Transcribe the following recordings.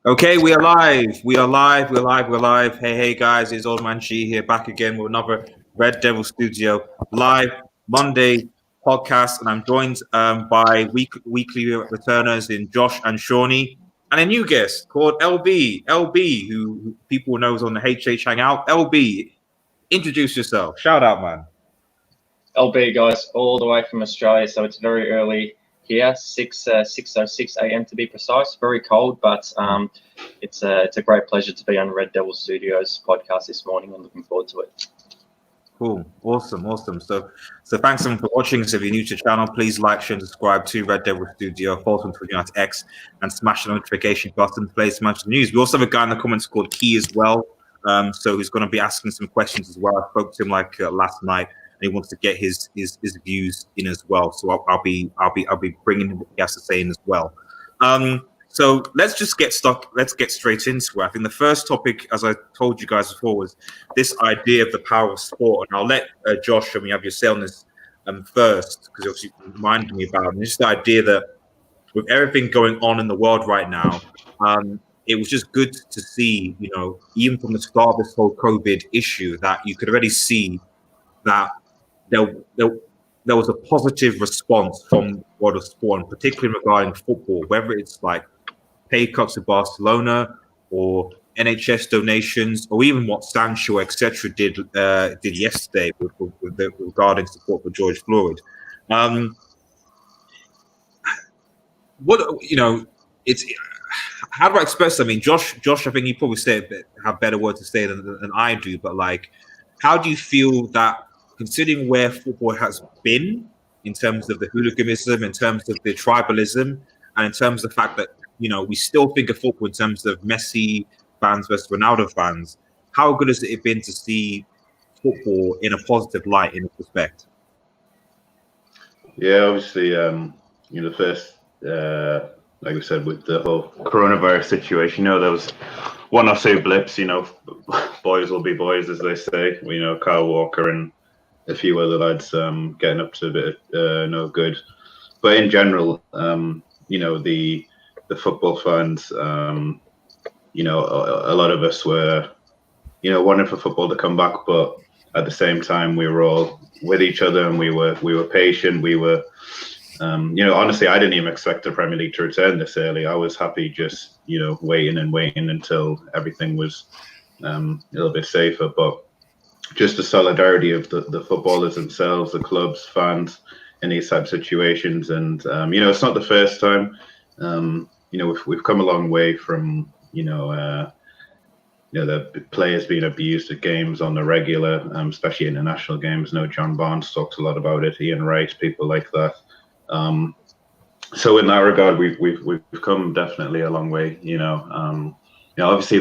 Okay, we are live. We are live. We're live. We're live. Hey, guys! It's Old Man G here, back again with another Red Devil Studio live Monday podcast, and I'm joined by weekly returners in Josh and Shawnee, and a new guest called LB. LB, who people knows on the HH Hangout. LB, introduce yourself. Shout out, man. LB, guys, all the way from Australia, so it's very early here, 6:06 a.m. to be precise. Very cold, but it's a great pleasure to be on Red Devil Studios podcast this morning, and looking forward to it. Cool, awesome. So thanks everyone for watching. So if you're new to the channel, please like, share, and subscribe to Red Devil Studio. Follow us on Twitter at X, and smash the notification button. Play as much news. We also have a guy in the comments called Key as well. So he's going to be asking some questions as well. I spoke to him last night. He wants to get his views in as well, so I'll be bringing him what he has to say in as well. So let's just get stuck. Let's get straight into it. I think the first topic, as I told you guys before, was this idea of the power of sport, and I'll let Josh and we have your say on this first, because obviously you reminded me about it. Just the idea that with everything going on in the world right now, it was just good to see, even from the start of this whole COVID issue, that you could already see that there was a positive response from the world of sport, and particularly regarding football, whether it's like pay cuts to Barcelona or NHS donations, or even what Sancho, etc., did yesterday regarding support for George Floyd. It's how do I express? I mean, Josh, I think you probably have better words to say than I do, but like, how do you feel that, considering where football has been in terms of the hooliganism, in terms of the tribalism, and in terms of the fact that, we still think of football in terms of Messi fans versus Ronaldo fans, how good has it been to see football in a positive light in this respect? Yeah, obviously, the first, like we said, with the whole coronavirus situation, there was one or two blips, boys will be boys, as they say, Kyle Walker and a few other lads getting up to a bit of no good, but in general, the football fans, a lot of us were, wanting for football to come back, but at the same time, we were all with each other, and we were patient. We were, honestly, I didn't even expect the Premier League to return this early. I was happy just, waiting until everything was a little bit safer, but just the solidarity of the footballers themselves, the clubs, fans in these type of situations. And, it's not the first time, we've come a long way from, the players being abused at games on the regular, especially international games. John Barnes talks a lot about it, Ian Wright, people like that. So in that regard, we've come definitely a long way, obviously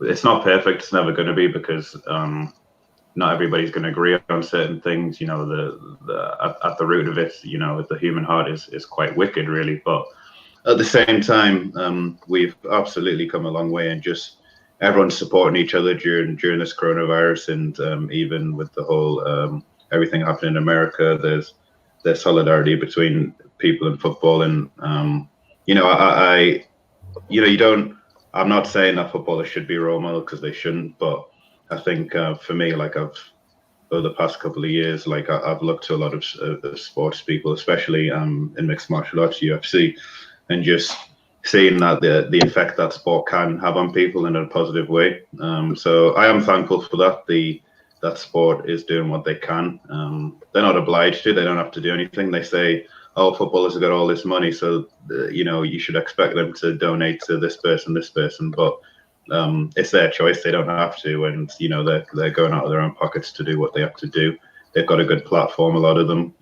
it's not perfect. It's never going to be, because, not everybody's going to agree on certain things. At the root of it, the human heart is quite wicked, really. But at the same time, we've absolutely come a long way, and just everyone's supporting each other during this coronavirus, and even with the whole everything happening in America, there's solidarity between people in football, and I'm not saying that footballers should be role models, because they shouldn't, but I think for me, over the past couple of years, I've looked to a lot of sports people, especially in mixed martial arts, UFC, and just seeing that the effect that sport can have on people in a positive way. So I am thankful for that. That sport is doing what they can. They're not obliged to. They don't have to do anything. They say, "Oh, footballers have got all this money, so you should expect them to donate to this person, but." It's their choice. They don't have to, and they're going out of their own pockets to do what they have to do. They've got a good platform, a lot of them,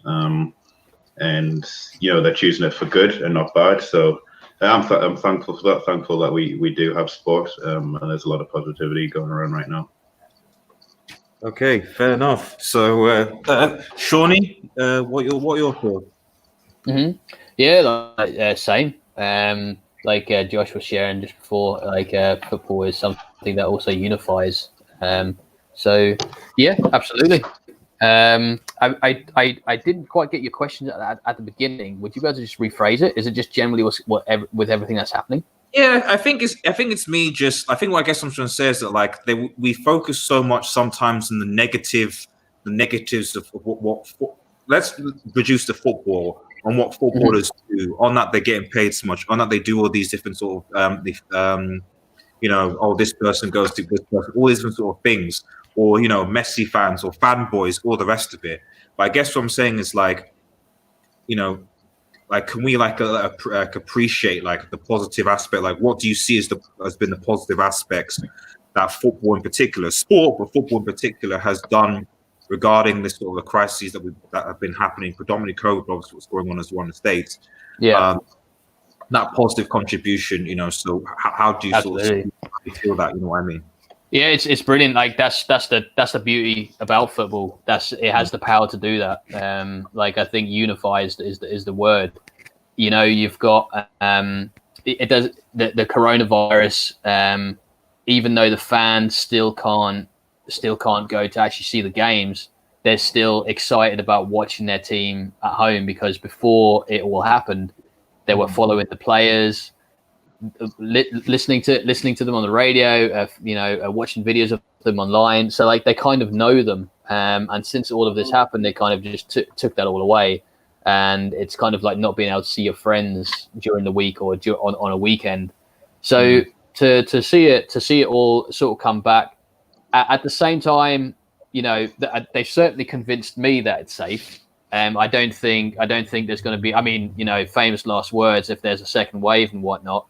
and they're choosing it for good and not bad. So I'm thankful for that. Thankful that we do have sport, and there's a lot of positivity going around right now. Okay, fair enough. So, Shawnee, what your thoughts? Mm-hmm. Yeah, same. Like Josh was sharing just before, football is something that also unifies. So yeah, absolutely. I didn't quite get your question at the beginning. Would you be able to just rephrase it? Is it just generally with everything that's happening? Yeah, I think it's me. Just I think what I guess I'm trying to say is that like we focus so much sometimes on the negatives of let's reduce the football on what footballers do, on that they're getting paid so much, on that they do all these different sort of this person goes to this person, all these different sort of things, or Messi fans or fanboys, all the rest of it. But I guess what I'm saying is like, like, can we appreciate like the positive aspect? Like, what do you see as been the positive aspects that football in particular, sport, but football in particular, has done regarding this sort of the crises that have been happening, predominantly COVID, but obviously what's going on as well in the States. Yeah. That positive contribution, So how do you sort of feel that? You know what I mean? Yeah, it's brilliant. Like that's the beauty about football. It has the power to do that. Like I think unifies is the word. You've got it does the coronavirus. Even though the fans still can't go to actually see the games, they're still excited about watching their team at home, because before it all happened, they were following the players, listening to them on the radio, watching videos of them online. So like they kind of know them. And since all of this happened, they kind of just took that all away. And it's kind of like not being able to see your friends during the week or on a weekend. So to see it all sort of come back at the same time, they've certainly convinced me that it's safe. I don't think there's going to be, famous last words, if there's a second wave and whatnot.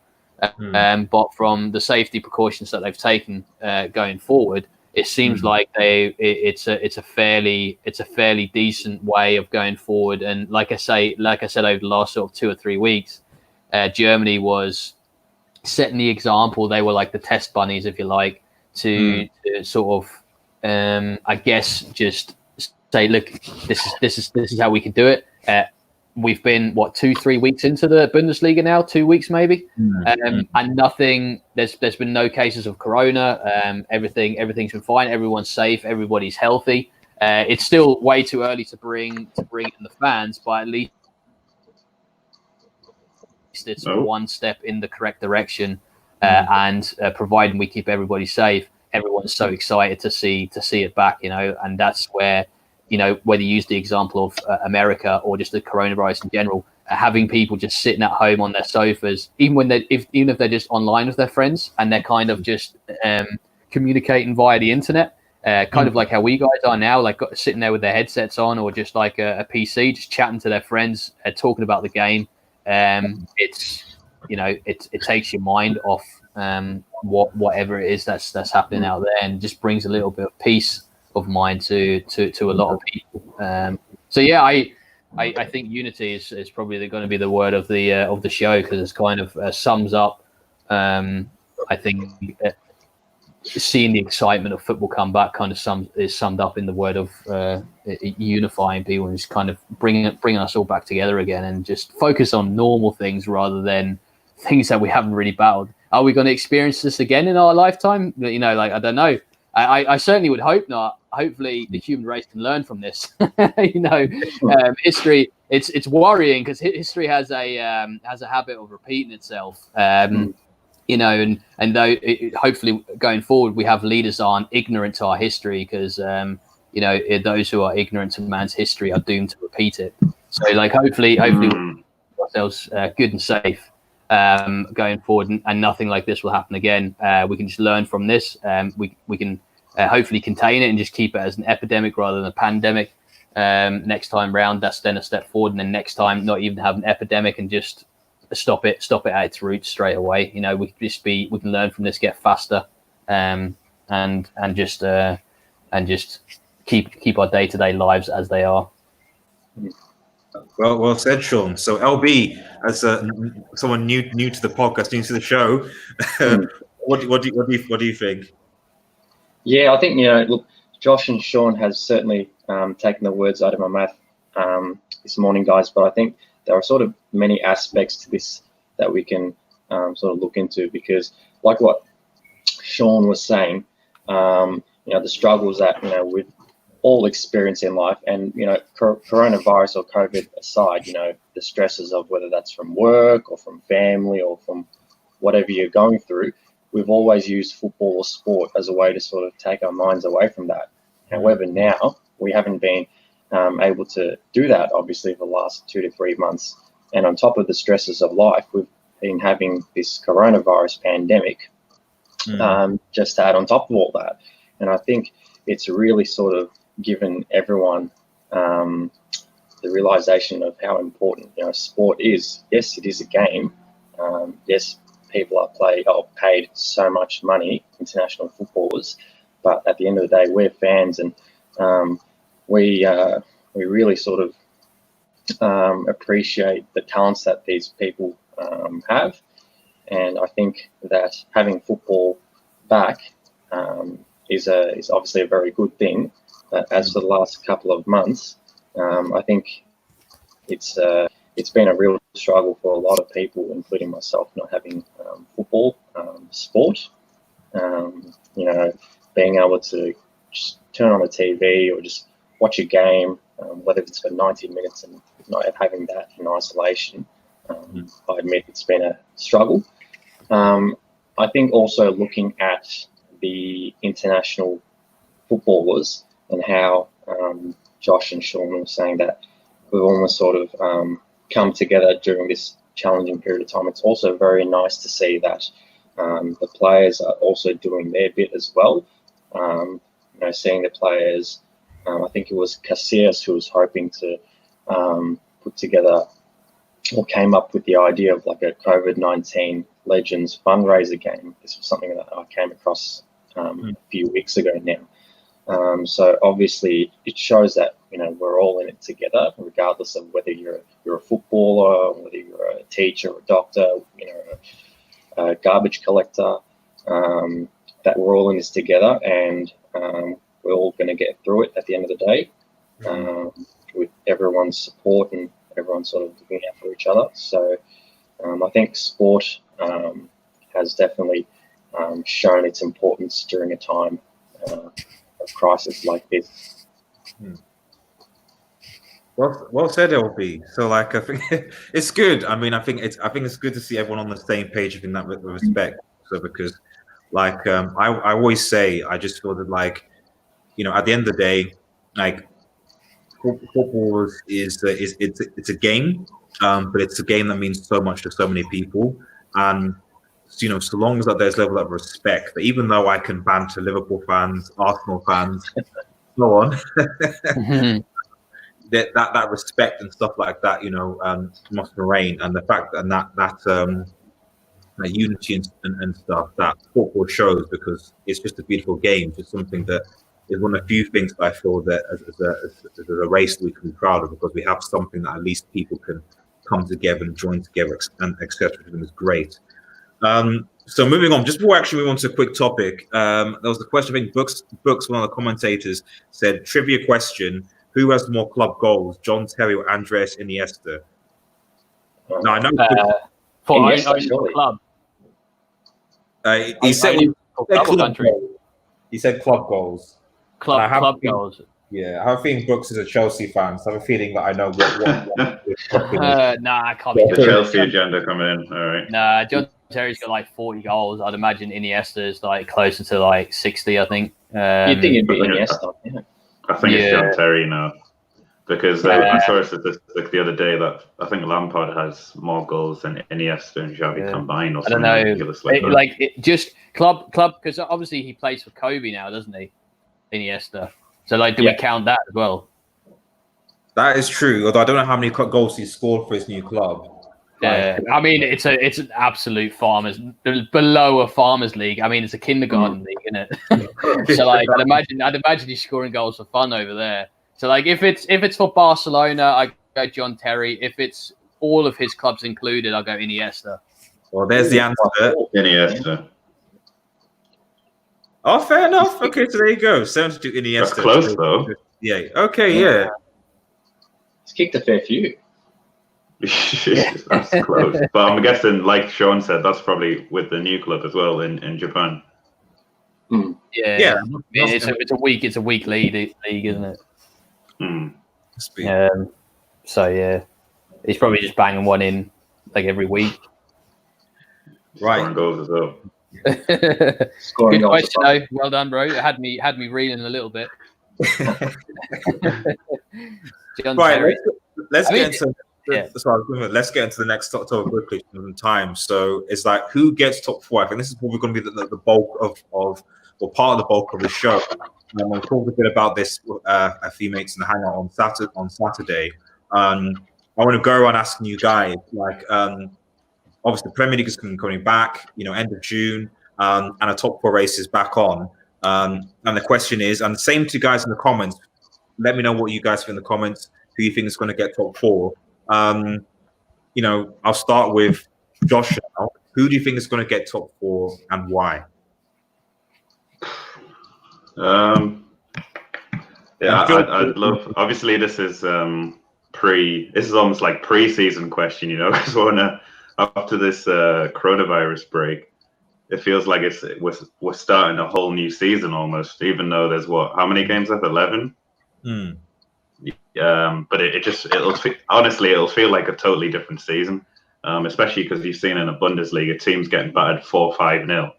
But from the safety precautions that they've taken going forward, it seems like it's a fairly decent way of going forward. And like I said, over the last sort of 2 or 3 weeks, Germany was setting the example. They were like the test bunnies, if you like, to sort of, I guess, just say, look, this is how we can do it. We've been 2-3 weeks into the Bundesliga now, 2 weeks maybe, and nothing. There's been no cases of corona. Everything's been fine. Everyone's safe. Everybody's healthy. It's still way too early to bring in the fans, but at least it's one step in the correct direction. And providing we keep everybody safe, everyone's so excited to see it back. And that's where. Whether you use the example of America or just the coronavirus in general, having people just sitting at home on their sofas, even if they're just online with their friends and they're kind of just communicating via the internet, kind of like how we guys are now, like sitting there with their headsets on or just like a PC, just chatting to their friends, talking about the game. It takes your mind off whatever it is that's happening out there, and just brings a little bit of peace of mind to a lot of people. So yeah, I think unity is probably going to be the word of the show, because it's kind of sums up. I think seeing the excitement of football come back kind of is summed up in the word of unifying people, and just kind of bringing us all back together again, and just focus on normal things rather than things that we haven't really battled. Are we going to experience this again in our lifetime? I don't know. I certainly would hope not. Hopefully, the human race can learn from this. History. It's worrying, because history has a habit of repeating itself. And though hopefully going forward, we have leaders that aren't ignorant to our history, because those who are ignorant to man's history are doomed to repeat it. So hopefully we'll keep ourselves good and safe going forward, and nothing like this will happen again. We can just learn from this. We can hopefully contain it and just keep it as an epidemic rather than a pandemic. Next time round, that's then a step forward, and then next time not even have an epidemic and just stop it at its roots straight away. We can learn from this, get faster, and just keep our day-to-day lives as they are. Well said, Sean. So LB, as someone new to the podcast, new to the show, what do you think? Yeah, I think look, Josh and Sean has certainly taken the words out of my mouth this morning, guys. But I think there are sort of many aspects to this that we can sort of look into, because, like what Sean was saying, the struggles that we've all experience in life, and coronavirus or COVID aside, the stresses of whether that's from work or from family or from whatever you're going through, we've always used football or sport as a way to sort of take our minds away from that. However, now we haven't been able to do that, obviously, for the last 2 to 3 months. And on top of the stresses of life, we've been having this coronavirus pandemic just to add on top of all that. And I think it's really sort of given everyone the realization of how important, sport is. Yes, it is a game. Yes, people are paid so much money, international footballers, but at the end of the day, we're fans, and we really sort of appreciate the talents that these people have. And I think that having football back is obviously a very good thing. But as for the last couple of months, I think it's been a real struggle for a lot of people, including myself, not having football, sport. Being able to just turn on the TV or just watch a game, whether it's for 90 minutes and not having that in isolation. I admit it's been a struggle. I think also looking at the international footballers and how Josh and Sean were saying that we've almost sort of come together during this challenging period of time. It's also very nice to see that the players are also doing their bit as well. Seeing the players, I think it was Casillas who was hoping to put together or came up with the idea of like a COVID-19 Legends fundraiser game. This was something that I came across a few weeks ago now. So obviously it shows that we're all in it together, regardless of whether you're a footballer, whether you're a teacher, a doctor, a garbage collector. That we're all in this together, and we're all going to get through it at the end of the day, with everyone's support and everyone sort of looking out for each other. So I think sport has definitely shown its importance during a time of crisis like this. Well said, LB. So, I think it's good. I mean, I think it's good to see everyone on the same page in that respect. So, because, I always say, I just feel that, at the end of the day, football is a game, but it's a game that means so much to so many people, and so long as there's level of respect. But even though I can banter Liverpool fans, Arsenal fans, so on. That respect and stuff like that, must remain, and the fact that unity and stuff that football shows, because it's just a beautiful game. It's something that is one of the few things that I feel that as a race we can be proud of, because we have something that at least people can come together and join together and etc. Which is great. So moving on, just before actually move on to a quick topic, there was a question. I think Books, one of the commentators said, trivia question: who has more club goals, John Terry or Andres Iniesta? No, I know. For Iniesta, only club. He said club goals. He said club goals. Club goals. Yeah, I have a feeling Brooks is a Chelsea fan, so I have a feeling that I know what I can't be. The Chelsea agenda coming in. All right. Nah, John Terry's got 40 goals. I'd imagine Iniesta is closer to 60. I think. You'd think it'd be Iniesta. Yeah. I think it's John Terry now, because I saw a statistic the other day that I think Lampard has more goals than Iniesta and Xavi combined. Or I don't know. Just club, because obviously he plays for Kobe now, doesn't he? Iniesta. So do we count that as well? That is true. Although I don't know how many goals he scored for his new club. I mean, it's an absolute below a farmers league. I mean, it's a kindergarten league, isn't it? So I'd imagine he's scoring goals for fun over there. So if it's for Barcelona, I go John Terry. If it's all of his clubs included, I'll go Iniesta. Well, there's the answer. Iniesta. Oh, fair enough. Okay, so there you go. 72 Iniesta. That's close though. Yeah. Okay. Yeah. He's kicked a fair few. That's close. But I'm guessing, like Sean said, that's probably with the new club as well in Japan. Yeah. It's a weak league, isn't it? So yeah, he's probably just banging one in every week. scoring goals as well. Scoring Good goals. question, though. Well done, bro. It had me reeling a little bit. John Right, Terry. let's I get mean, into. yeah. Sorry, let's get into the next topic quickly in time. So it's like who gets top 4. I think this is probably going to be the bulk of or part of the bulk of the show. I'll talk a bit about this with a few mates in the hangout on Saturday. I want to go around asking you guys, like, obviously the Premier League is coming back, end of June, and a top 4 race is back on. And the question is, and same to you guys in the comments, let me know what you guys think in the comments, who you think is going to get top 4. I'll start with Josh now. Who do you think is going to get top 4 and why? Yeah, I'd love. Obviously, this is This is almost like pre-season question, because after this coronavirus break, it feels like we're starting a whole new season almost. Even though there's how many games left? 11. But it'll feel like a totally different season, especially because you've seen in the Bundesliga teams getting battered 4-5-0.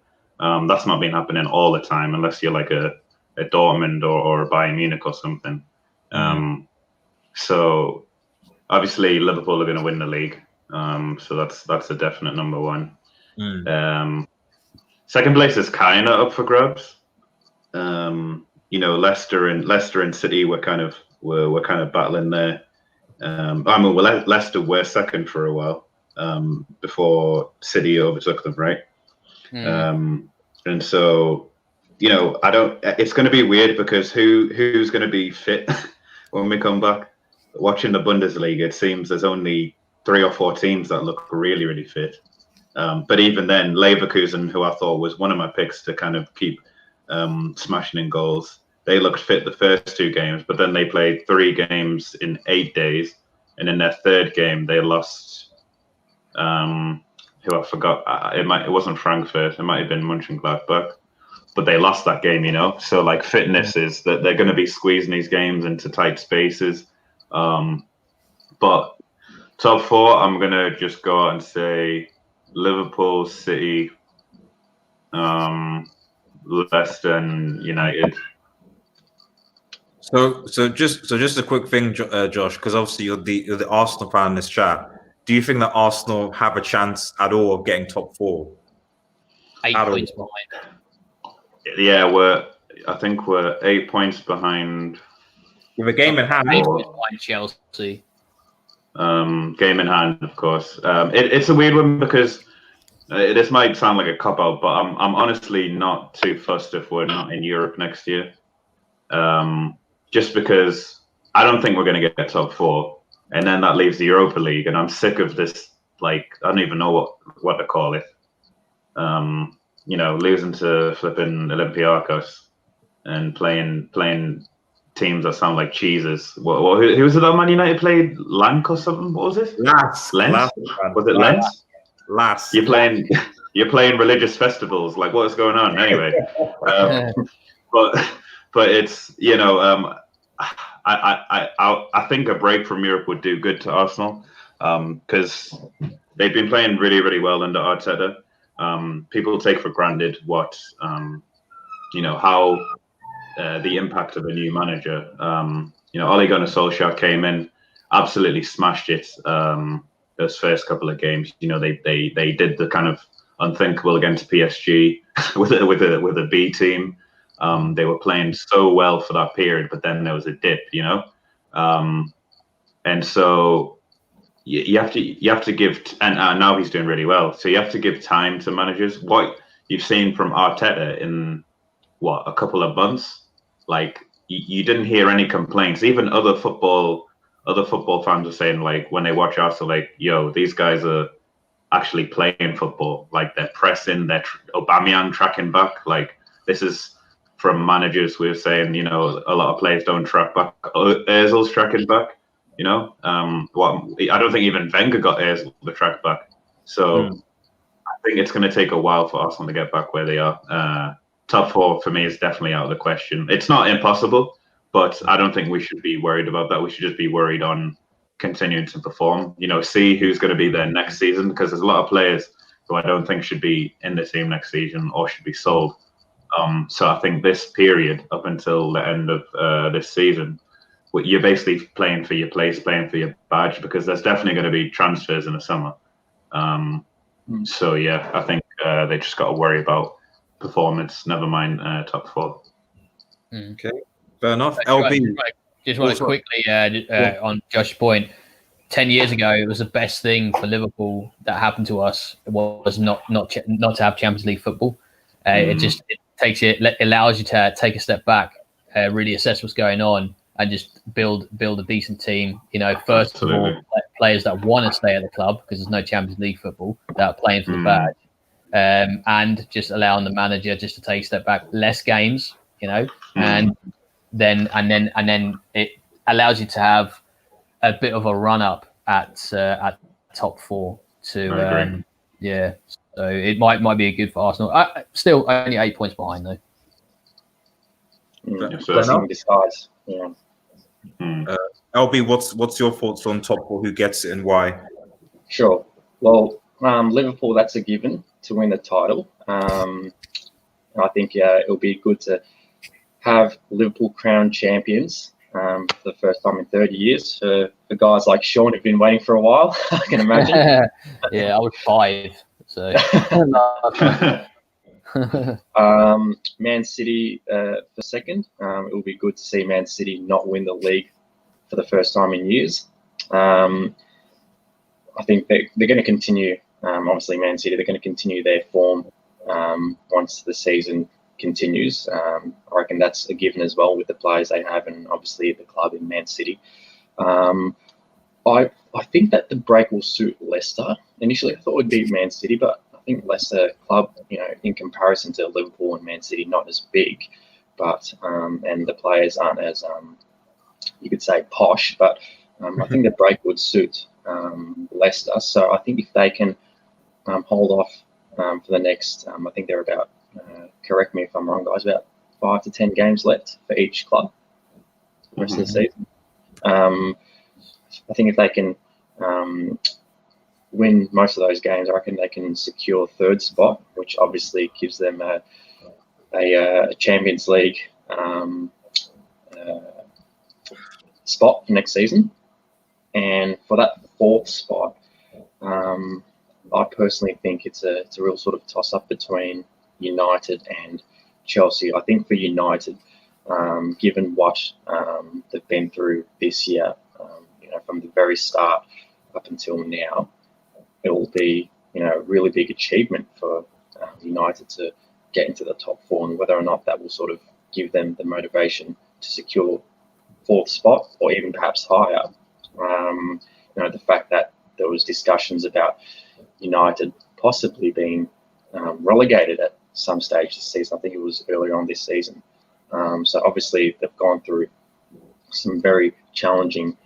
That's not been happening all the time unless you're like a Dortmund or a Bayern Munich or something. So obviously Liverpool are going to win the league. So that's a definite number 1. Second place is kind of up for grabs. Leicester and City were kind of battling there. Leicester were second for a while before City overtook them, right? And so, it's going to be weird because who's going to be fit when we come back? Watching the Bundesliga, it seems there's only 3 or 4 teams that look really, really fit. But even then, Leverkusen, who I thought was one of my picks to kind of keep smashing in goals, they looked fit the first 2 games, but then they played 3 games in 8 days, and in their 3rd game they lost. Who I forgot? It wasn't Frankfurt. It might have been Mönchengladbach, but they lost that game. So like fitness is that they're going to be squeezing these games into tight spaces. But top 4, I'm going to just go out and say Liverpool, City, Leicester, and United. So just a quick thing, Josh, because obviously you're the Arsenal fan in this chat. Do you think that Arsenal have a chance at all of getting top 4? 8 points behind. Yeah, I think we're 8 points behind. With a game in hand. 8 points behind Chelsea. Game in hand, of course. It's a weird one because this might sound like a cop-out, but I'm honestly not too fussed if we're not in Europe next year. Just because I don't think we're going to get top 4, and then that leaves the Europa League, and I'm sick of this. Like, I don't even know what to call it. Losing to flipping Olympiacos and playing teams that sound like cheeses. Who was it that Man United played? Lank or something? What was it? Lens. Was it Lens? Last. You're playing religious festivals. Like, what's going on anyway? But it's I think a break from Europe would do good to Arsenal because they've been playing really, really well under Arteta. People take for granted what how the impact of a new manager. Ole Gunnar Solskjaer came in, absolutely smashed it. Those first couple of games, they did the kind of unthinkable against PSG with a B team. They were playing so well for that period, but then there was a dip, and so you have to give, and now he's doing really well. So you have to give time to managers. What you've seen from Arteta in a couple of months, like you didn't hear any complaints. Even other football fans are saying, like, when they watch Arsenal, like, yo, these guys are actually playing football. Like, they're pressing, they're Aubameyang tracking back. Like, this is from managers. We were saying, a lot of players don't track back. Ozil's tracking back. I don't think even Wenger got Ozil the track back. So I think it's going to take a while for Arsenal to get back where they are. Top 4 for me is definitely out of the question. It's not impossible, but I don't think we should be worried about that. We should just be worried on continuing to perform. See who's going to be there next season, because there's a lot of players who I don't think should be in the team next season or should be sold. So I think this period up until the end of this season, you're basically playing for your place, playing for your badge, because there's definitely going to be transfers in the summer. So yeah, I think they just got to worry about performance, never mind top 4. Okay, fair enough. LB, just want to quickly on Josh's point. 10 years ago, it was the best thing for Liverpool that happened to us. It was not to have Champions League football. It allows you to take a step back, really assess what's going on, and just build a decent team. First Absolutely. of all, players that want to stay at the club because there's no Champions League football that are playing for the badge, and just allowing the manager just to take a step back, less games, and then it allows you to have a bit of a run up at top 4 to So it might be a good for Arsenal. Still only 8 points behind though. Blessing in disguise. Yeah. LB, what's your thoughts on top 4? Who gets it and why? Sure. Well, Liverpool, that's a given to win the title. I think it'll be good to have Liverpool crowned champions for the first time in 30 years. For guys like Sean who've been waiting for a while, I can imagine. Yeah, I was 5. So. Man City for second. It will be good to see Man City not win the league for the first time in years. I think they're going to continue. Obviously, Man City, they're going to continue their form once the season continues. I reckon that's a given as well with the players they have, and obviously the club in Man City. I think that the break will suit Leicester. Initially, I thought it would be Man City, but I think Leicester club, in comparison to Liverpool and Man City, not as big, but and the players aren't as you could say posh, but I think the break would suit Leicester. So I think if they can hold off for the next, I think they're about, correct me if I'm wrong, guys, about 5 to 10 games left for each club the rest of the season. I think if they can win most of those games, I reckon they can secure third spot, which obviously gives them a Champions League spot for next season. And for that 4th spot, I personally think it's a real sort of toss-up between United and Chelsea. I think for United, given what they've been through this year, from the very start up until now, it will be, a really big achievement for United to get into the top 4, and whether or not that will sort of give them the motivation to secure 4th spot or even perhaps higher. The fact that there was discussions about United possibly being relegated at some stage this season. I think it was earlier on this season. So obviously they've gone through some very challenging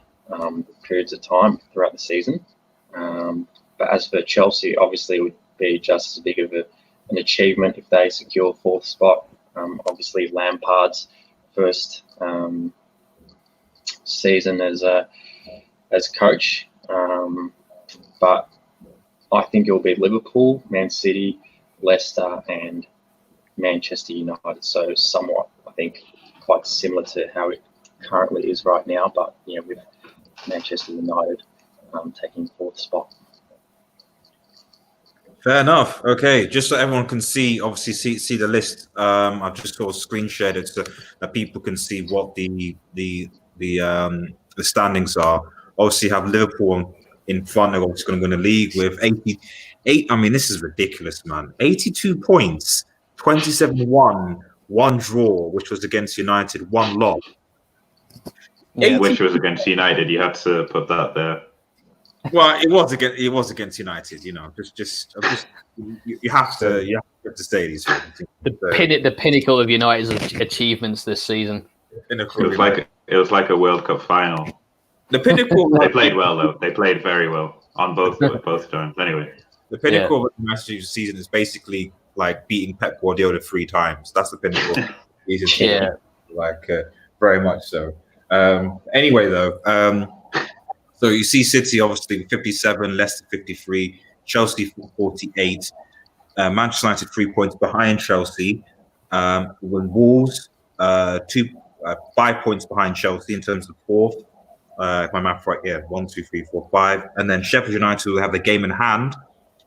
periods of time throughout the season. But as for Chelsea, obviously it would be just as big of an achievement if they secure 4th spot. Obviously Lampard's first season as coach. But I think it will be Liverpool, Man City, Leicester and Manchester United. So somewhat, I think, quite similar to how it currently is right now, but with Manchester United taking 4th spot. Fair enough. Okay, just so everyone can see, obviously see the list. I've just sort of screen shared it so that people can see what the standings are. Obviously, you have Liverpool in front. They're obviously going to win the league with 88. I mean, this is ridiculous, man. 82 points, 27-1, 1 draw, which was against United, 1 loss. Yeah, which was against United. You had to put that there. Well, it was against United. You have to say these things. The pinnacle of United's achievements this season. It was like a World Cup final. The pinnacle. They played well though. They played very well on both times. Anyway, the pinnacle of the Manchester season is basically like beating Pep Guardiola 3 times. That's the pinnacle. Yeah, very much so. Anyway, though, so you see City obviously 57, Leicester 53, Chelsea 48. Manchester United 3 points behind Chelsea. When Wolves 5 points behind Chelsea in terms of fourth. If my math right here, 1, 2, 3, 4, 5. And then Sheffield United will have the game in hand,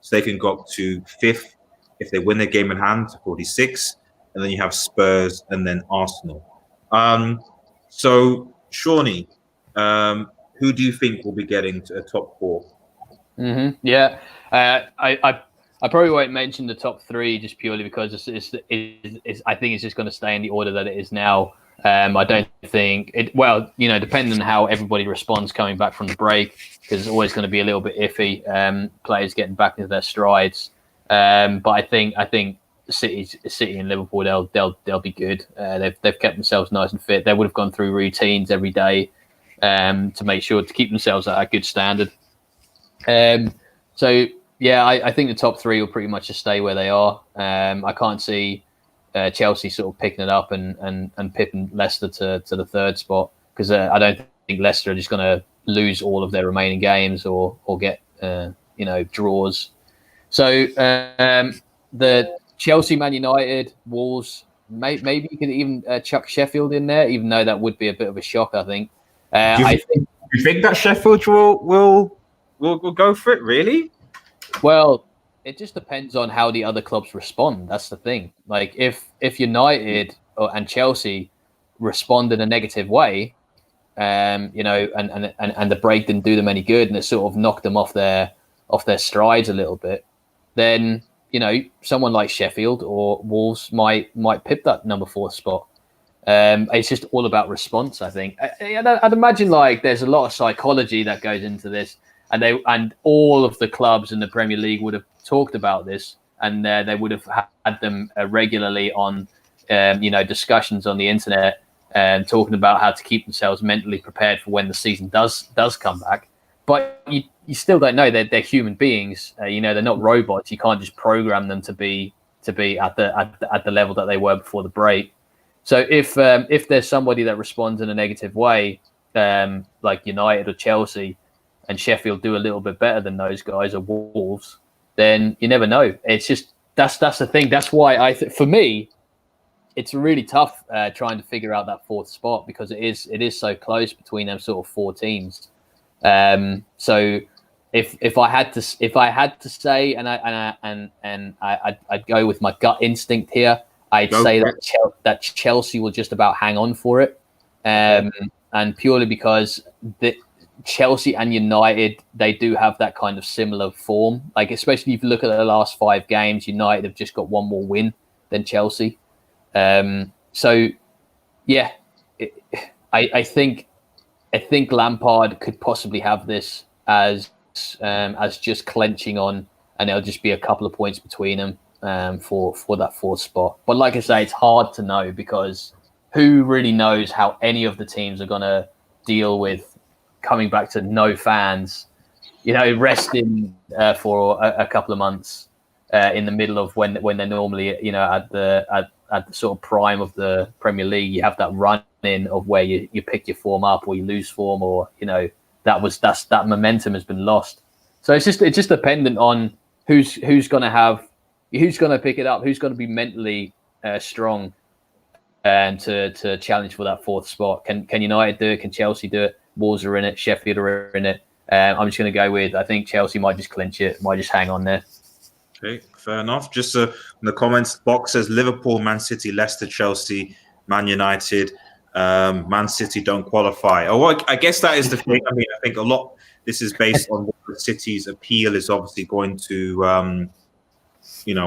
so they can go up to fifth if they win their game in hand, 46. And then you have Spurs and then Arsenal. So, Shawnee, who do you think will be getting to a top four? Yeah, I probably won't mention the top three just purely because I think it's just going to stay in the order that it is now. I don't think it. Well, depending on how everybody responds coming back from the break, because it's always going to be a little bit iffy. Players getting back into their strides, but I think City and Liverpool they'll be good. They've kept themselves nice and fit. They would have gone through routines every day to make sure to keep themselves at a good standard. So yeah, I think the top three will pretty much just stay where they are. I can't see Chelsea sort of picking it up and pipping Leicester to the third spot, because I don't think Leicester are just going to lose all of their remaining games or get draws. So the Chelsea, Man United, Wolves, maybe you could even chuck Sheffield in there, even though that would be a bit of a shock. I think. Do you think that Sheffield will go for it? Really? Well, it just depends on how the other clubs respond. That's the thing. Like if United and Chelsea respond in a negative way, and the break didn't do them any good, and it sort of knocked them off their strides a little bit, then someone like Sheffield or Wolves might pip that number 4 spot. It's just all about response, I think. I'd imagine like there's a lot of psychology that goes into this. And all of the clubs in the Premier League would have talked about this, and they would have had them regularly on, discussions on the internet, and talking about how to keep themselves mentally prepared for when the season does come back. But you still don't know. They're human beings. They're not robots. You can't just program them to be at the level that they were before the break. So if there's somebody that responds in a negative way, like United or Chelsea, and Sheffield do a little bit better than those guys or Wolves, then you never know. It's just that's the thing. That's why for me, it's really tough trying to figure out that 4th spot, because it is so close between them sort of 4 teams. So if I had to say, and I'd go with my gut instinct here, I'd say that Chelsea will just about hang on for it, and purely because Chelsea and United, they do have that kind of similar form. Like, especially if you look at the last 5 games, United have just got one more win than Chelsea. So, yeah, I think Lampard could possibly have this as just clenching on, and there'll just be a couple of points between them for that 4th spot. But like I say, it's hard to know, because who really knows how any of the teams are going to deal with coming back to no fans, resting for a couple of months in the middle of when they're normally at the sort of prime of the Premier League. You have that run in of where you pick your form up or you lose form, or that momentum has been lost. So it's just dependent on who's going to pick it up, who's going to be mentally strong and to challenge for that 4th spot. Can United do it? Can Chelsea do it? Wolves are in it. Sheffield are in it. I'm just going to go with, I think Chelsea might just clinch it, might just hang on there. Okay, fair enough. Just in the comments box says Liverpool, Man City, Leicester, Chelsea, Man United, Man City don't qualify. Oh, I guess that is the thing. I mean, I think a lot, this is based on what the City's appeal is obviously going to,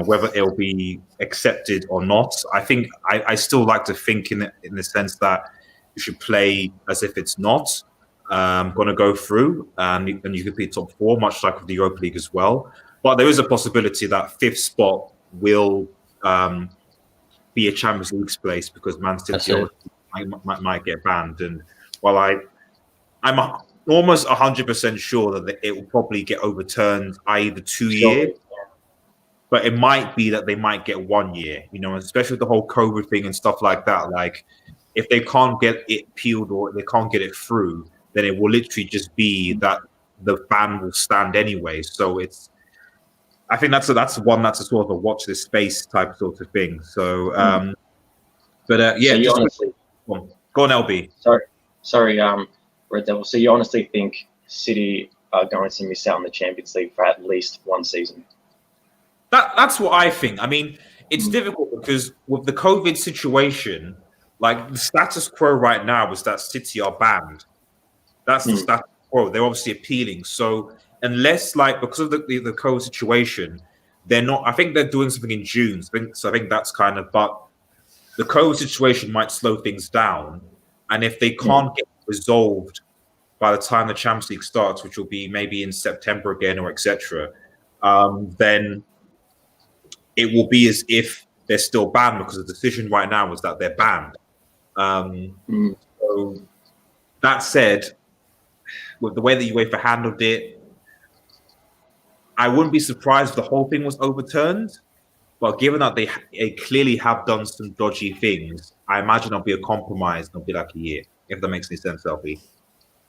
whether it'll be accepted or not. I think I still like to think in the sense that you should play as if it's not going to go through, and you could be top 4, much like with the Europa League as well. But there is a possibility that 5th spot will be a Champions League place, because Man City might get banned. And while I'm almost 100% sure that it will probably get overturned, i.e. the 2 year, but it might be that they might get 1 year, especially with the whole COVID thing and stuff like that. Like, if they can't get it peeled or they can't get it through, then it will literally just be that the ban will stand anyway. So it's I think that's a sort of a watch this space type sort of thing. So, yeah. So you honestly, go on, LB. Sorry, Red Devil. So you honestly think City are going to miss out on the Champions League for at least one season? That's what I think. I mean, it's difficult because with the COVID situation, like the status quo right now is that City are banned. That's the status quo. They're obviously appealing. So unless, like, because of the COVID situation, they're not. I think they're doing something in June. So I think that's kind of. But the COVID situation might slow things down, and if they can't get resolved by the time the Champions League starts, which will be maybe in September again or etc., then it will be as if they're still banned because the decision right now is that they're banned. So that said, with the way that UEFA handled it, I wouldn't be surprised if the whole thing was overturned. But given that they clearly have done some dodgy things, I imagine it'll be a compromise and it'll be like a year, if that makes any sense, LB.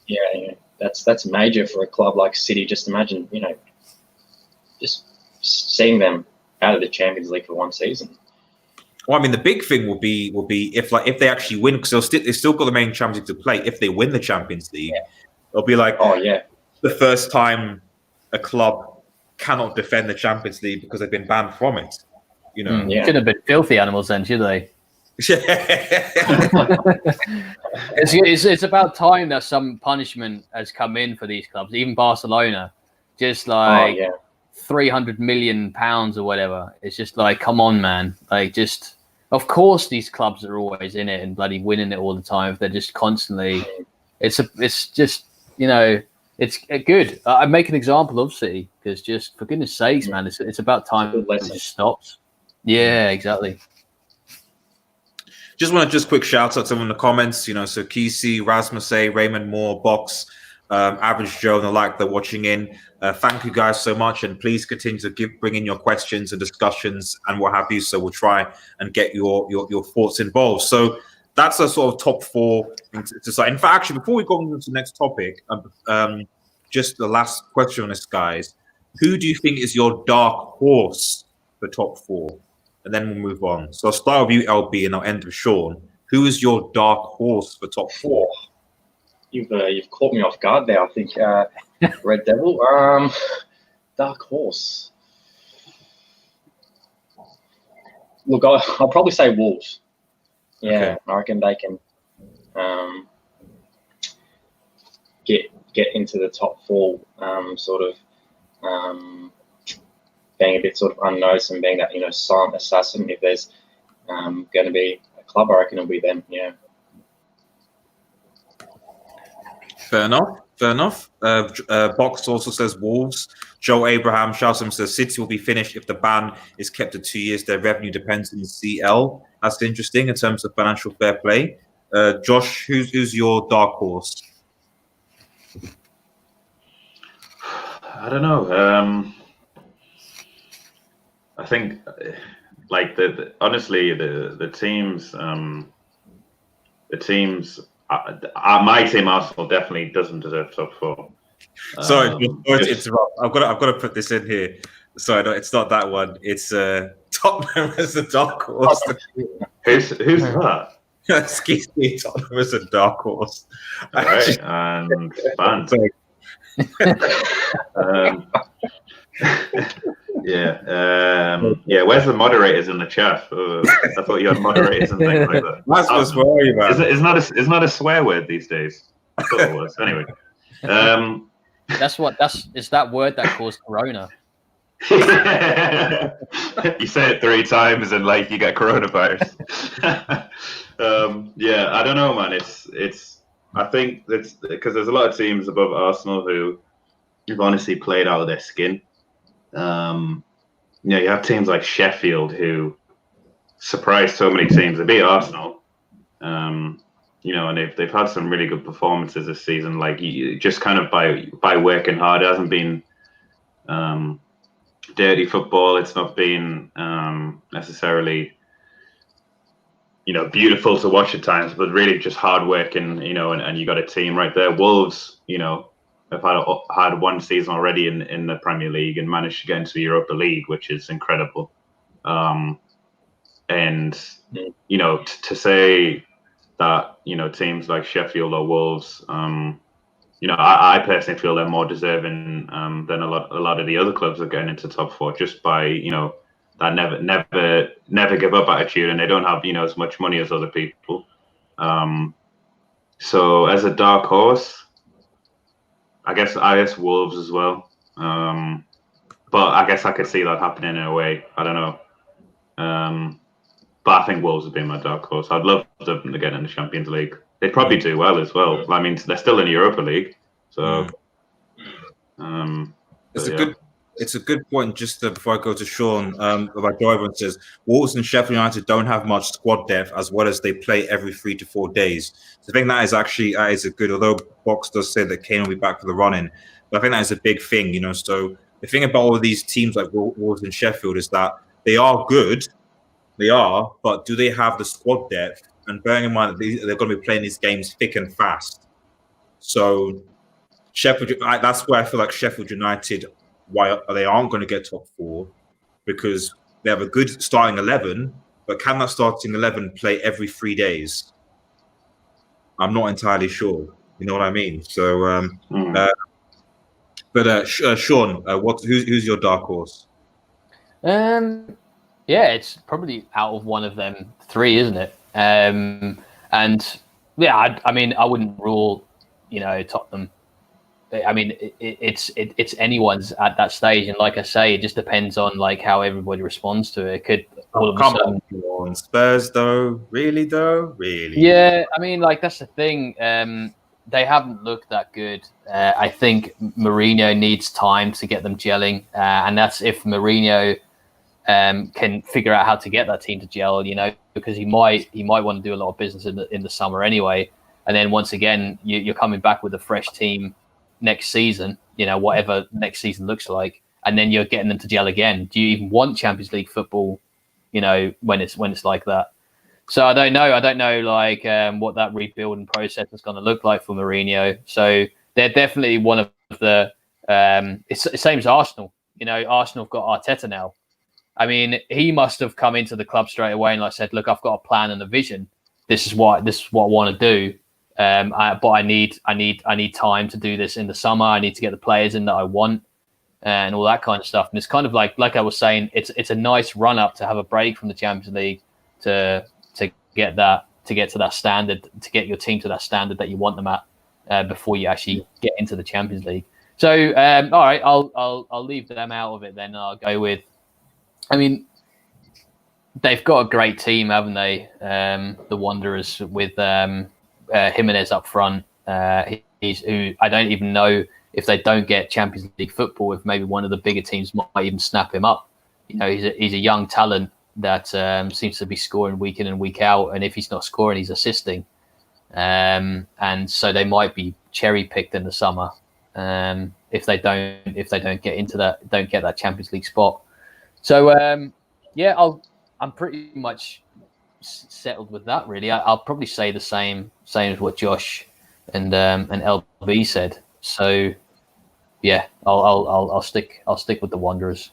Yeah, that's major for a club like City. Just imagine, just seeing them out of the Champions League for one season. Well, I mean, the big thing will be if they actually win, because they've still got the main Champions League to play. If they win the Champions League, it'll be like, the first time a club cannot defend the Champions League because they've been banned from it. Should have been filthy animals then, should they? It's about time that some punishment has come in for these clubs, even Barcelona. Just like 300 million pounds or whatever. It's just like, come on, man. Like, just, of course these clubs are always in it and bloody winning it all the time if they're just constantly. It's just it's good. I make an example of City because, just for goodness sakes, man, it's about time it just stops. Yeah, exactly. Just want to quick shout out to someone in the comments, so Kesey, Rasmus A, Raymond Moore, Box, Average Joe and the like, they're watching in. Thank you guys so much, and please continue to bring in your questions and discussions and what have you. So we'll try and get your thoughts involved. So that's a sort of top four thing to decide. In fact, actually, before we go on to the next topic, just the last question on this, guys. Who do you think is your dark horse for top four? And then we'll move on. So I'll start with you, LB, and I'll end with Sean. Who is your dark horse for top four? You've caught me off guard there. I think Red Devil. Dark horse. Look, I'll probably say Wolves. Yeah, okay. I reckon they can get into the top four. Being a bit sort of unnoticed and being that silent assassin. If there's going to be a club, I reckon it'll be them. Yeah. Fair enough. Box also says Wolves. Joe Abraham Shalsom says City will be finished if the ban is kept to 2 years. Their revenue depends on the CL. That's interesting in terms of financial fair play. Josh, who's your dark horse? I don't know. I think, like honestly, the teams, my team Arsenal definitely doesn't deserve top four. Sorry to interrupt. I've got to put this in here. Sorry, no, it's not that one. It's Tottenham as the dark horse. Who's that? Excuse me, Tottenham as a dark horse. All right, and banned. Where's the moderators in the chat? I thought you had moderators and things like that. That's where are you, man? It's not a swear word these days. I thought it was. Anyway, it's that word that caused Corona. You say it 3 times and like you get coronavirus. I don't know, man. I think that's because there's a lot of teams above Arsenal who've honestly played out of their skin. You have teams like Sheffield who surprised so many teams. They beat Arsenal, and they've had some really good performances this season. Like just kind of by working hard. It hasn't been dirty football. It's not been necessarily beautiful to watch at times, but really just hard work and you got a team right there. Wolves, had one season already in the Premier League and managed to get into the Europa League, which is incredible. And you know, to say that, you know, teams like Sheffield or Wolves, you know, I personally feel they're more deserving than a lot of the other clubs are getting into top four, just by, you know, that never give up attitude, and they don't have, you know, as much money as other people. So as a dark horse, I guess Wolves as well. But I guess I could see that happening in a way. I don't know. But I think Wolves would be my dark horse. I'd love them to get in the Champions League. They'd probably do well as well. I mean, they're still in the Europa League, so. It's a good point. Just before I go to Sean, about Joe, everyone says Wolves and Sheffield United don't have much squad depth, as well as they play every 3 to 4 days. So I think that is a good. Although Box does say that Kane will be back for the run-in, but I think that is a big thing, you know. So the thing about all of these teams like Wolves and Sheffield is that they are good. They are, but do they have the squad depth? And bearing in mind that they're going to be playing these games thick and fast. So that's where I feel like Sheffield United, why they aren't going to get top 4, because they have a good starting 11, but can that starting 11 play every 3 days? I'm not entirely sure. You know what I mean? So, Sean, who's your dark horse? Yeah, it's probably out of one of them 3, isn't it? And yeah, I mean, I wouldn't rule, you know, Tottenham. I mean, it's anyone's at that stage, and like I say, it just depends on like how everybody responds to it. It could all of a sudden. Come on, Spurs though, really? Yeah, I mean, like that's the thing. They haven't looked that good. I think Mourinho needs time to get them gelling, and that's if Mourinho can figure out how to get that team to gel, you know, because he might want to do a lot of business in the summer anyway. And then once again, you're coming back with a fresh team next season, you know, whatever next season looks like, and then you're getting them to gel again. Do you even want Champions League football, you know, when it's like that? So I don't know like what that rebuilding process is going to look like for Mourinho. So they're definitely one of the it's the same as Arsenal. You know, Arsenal have got Arteta now. I mean, he must have come into the club straight away and like said, "Look, I've got a plan and a vision. This is what I want to do. But I need time to do this in the summer. I need to get the players in that I want, and all that kind of stuff." And it's kind of like I was saying, it's a nice run up to have a break from the Champions League to get to that standard, to get your team to that standard that you want them at before you actually get into the Champions League. So all right, I'll leave them out of it then. I'll go with. I mean, they've got a great team, haven't they? The Wanderers with Jimenez up front. Who I don't even know if they don't get Champions League football, if maybe one of the bigger teams might even snap him up. You know, he's a young talent that seems to be scoring week in and week out, and if he's not scoring, he's assisting. And so they might be cherry picked in the summer if they don't get that Champions League spot. So yeah, I'm pretty much settled with that. Really, I'll probably say the same as what Josh and LB said. So yeah, I'll stick with the Wanderers.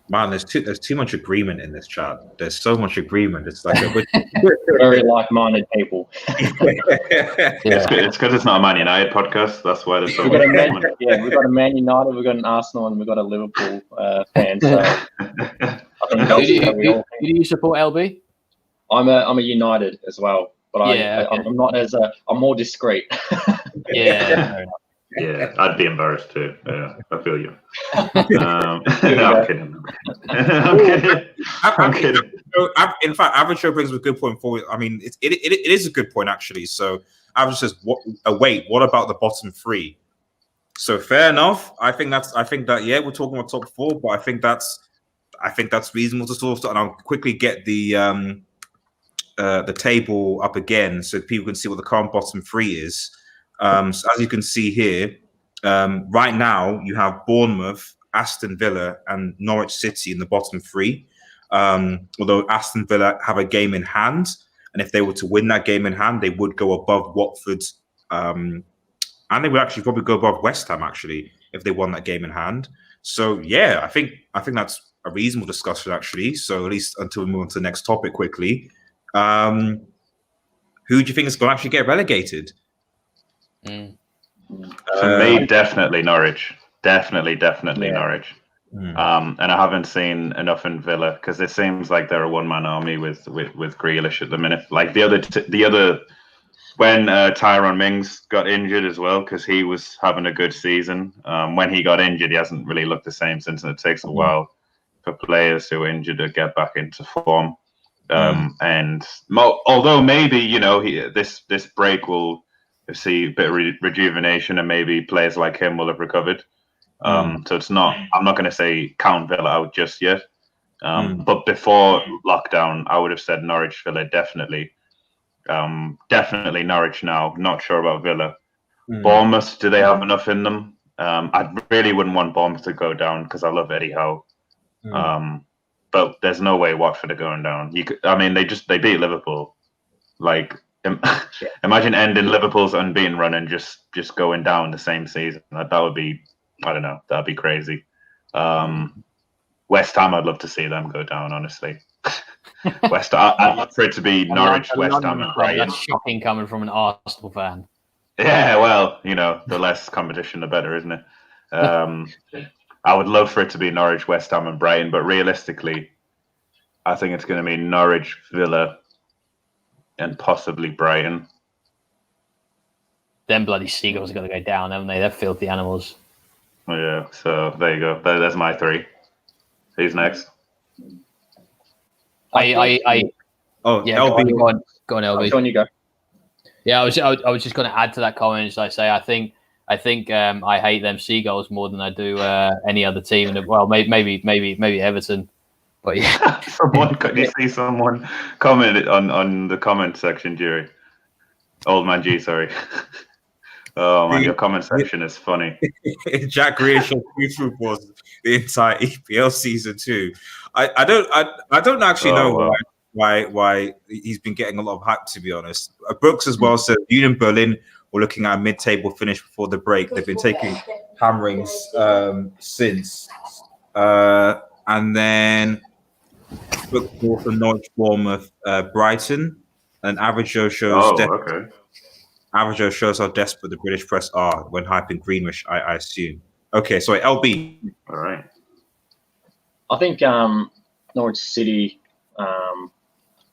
Man, there's too much agreement in this chat. There's so much agreement. It's like very like-minded people. It's because it's not a Man United podcast. That's why there's so much agreement. We've got a Man United, we've got an Arsenal, and we've got a Liverpool fan. So I think who do you support, LB? I'm a United as well, but I'm not I'm more discreet. Yeah. Yeah, I'd be embarrassed too. Yeah, I feel you. No, I'm kidding. I'm kidding. In fact, Average Show brings a good point forward. I mean, it is a good point actually. So Average says, "Wait, what about the bottom 3?" So fair enough. I think that we're talking about top 4, but I think that's reasonable to sort of. And I'll quickly get the table up again so people can see what the current bottom 3 is. So as you can see here, right now you have Bournemouth, Aston Villa, and Norwich City in the bottom 3. Although Aston Villa have a game in hand, and if they were to win that game in hand, they would go above Watford and they would actually probably go above West Ham actually if they won that game in hand. So yeah, I think that's a reasonable discussion actually. So at least until we move on to the next topic quickly, who do you think is going to actually get relegated? For me, definitely Norwich. Definitely Norwich. And I haven't seen enough in Villa because it seems like they're a one-man army with Grealish at the minute. Like the other when Tyrone Mings got injured as well, because he was having a good season. When he got injured, he hasn't really looked the same since, and it takes a while for players who are injured to get back into form. And although maybe this break will see a bit of rejuvenation, and maybe players like him will have recovered. So it's not. I'm not going to say count Villa out just yet. But before lockdown, I would have said Norwich, Villa, definitely. Definitely Norwich now. Not sure about Villa. Bournemouth, do they have enough in them? I really wouldn't want Bournemouth to go down because I love Eddie Howe. But there's no way Watford are going down. They beat Liverpool. Like, imagine ending Liverpool's unbeaten run and just going down the same season. That would be, I don't know, that'd be crazy. West Ham, I'd love to see them go down, honestly. I'd love for it to be Norwich, West Ham, and Brighton. That's shocking coming from an Arsenal fan. Yeah, well, the less competition, the better, isn't it? I would love for it to be Norwich, West Ham, and Brighton, but realistically, I think it's going to be Norwich, Villa, and possibly Brighton. Them bloody Seagulls are going to go down, haven't they? They're filthy animals. Oh, yeah, so there you go. There's my three. Who's next? LB. Go on, LB. John, you go. Yeah, I was just going to add to that comment. As I say, I think I hate them Seagulls more than I do any other team. And well, maybe Everton, but yeah. Could you see someone commented on the comment section, Jerry? Old man G, sorry. Oh man, your comment section is funny. Jack Grealish on YouTube was the entire EPL season too. I don't actually know why he's been getting a lot of hype, to be honest. Brooks as well said Union Berlin were looking at a mid-table finish before the break. They've been taking hammerings since. And then football from Norwich, Bournemouth, Brighton, and Average Joe shows. Average Joe shows how desperate the British press are when hyping Greenwich, I assume. Okay, so LB. All right. I think Norwich City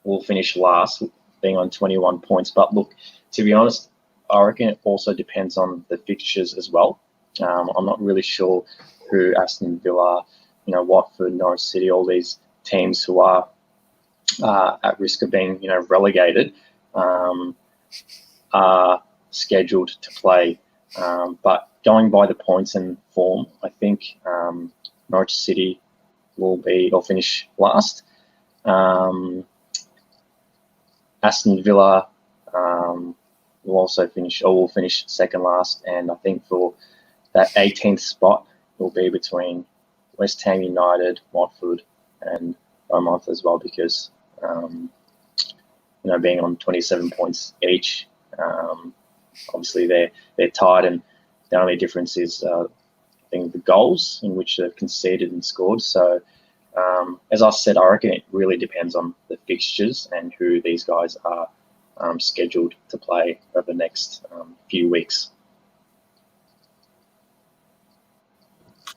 will finish last, being on 21 points. But look, to be honest, I reckon it also depends on the fixtures as well. I'm not really sure who Aston Villa, Watford, Norwich City, all these teams who are at risk of being, relegated, are scheduled to play. But going by the points and form, I think Norwich City will finish last. Aston Villa will finish second last, and I think for that 18th spot will be between West Ham United, Watford, and Bournemouth as well, because being on 27 points each, obviously they're tied, and the only difference is I think the goals in which they've conceded and scored. So as I said, I reckon it really depends on the fixtures and who these guys are scheduled to play over the next few weeks.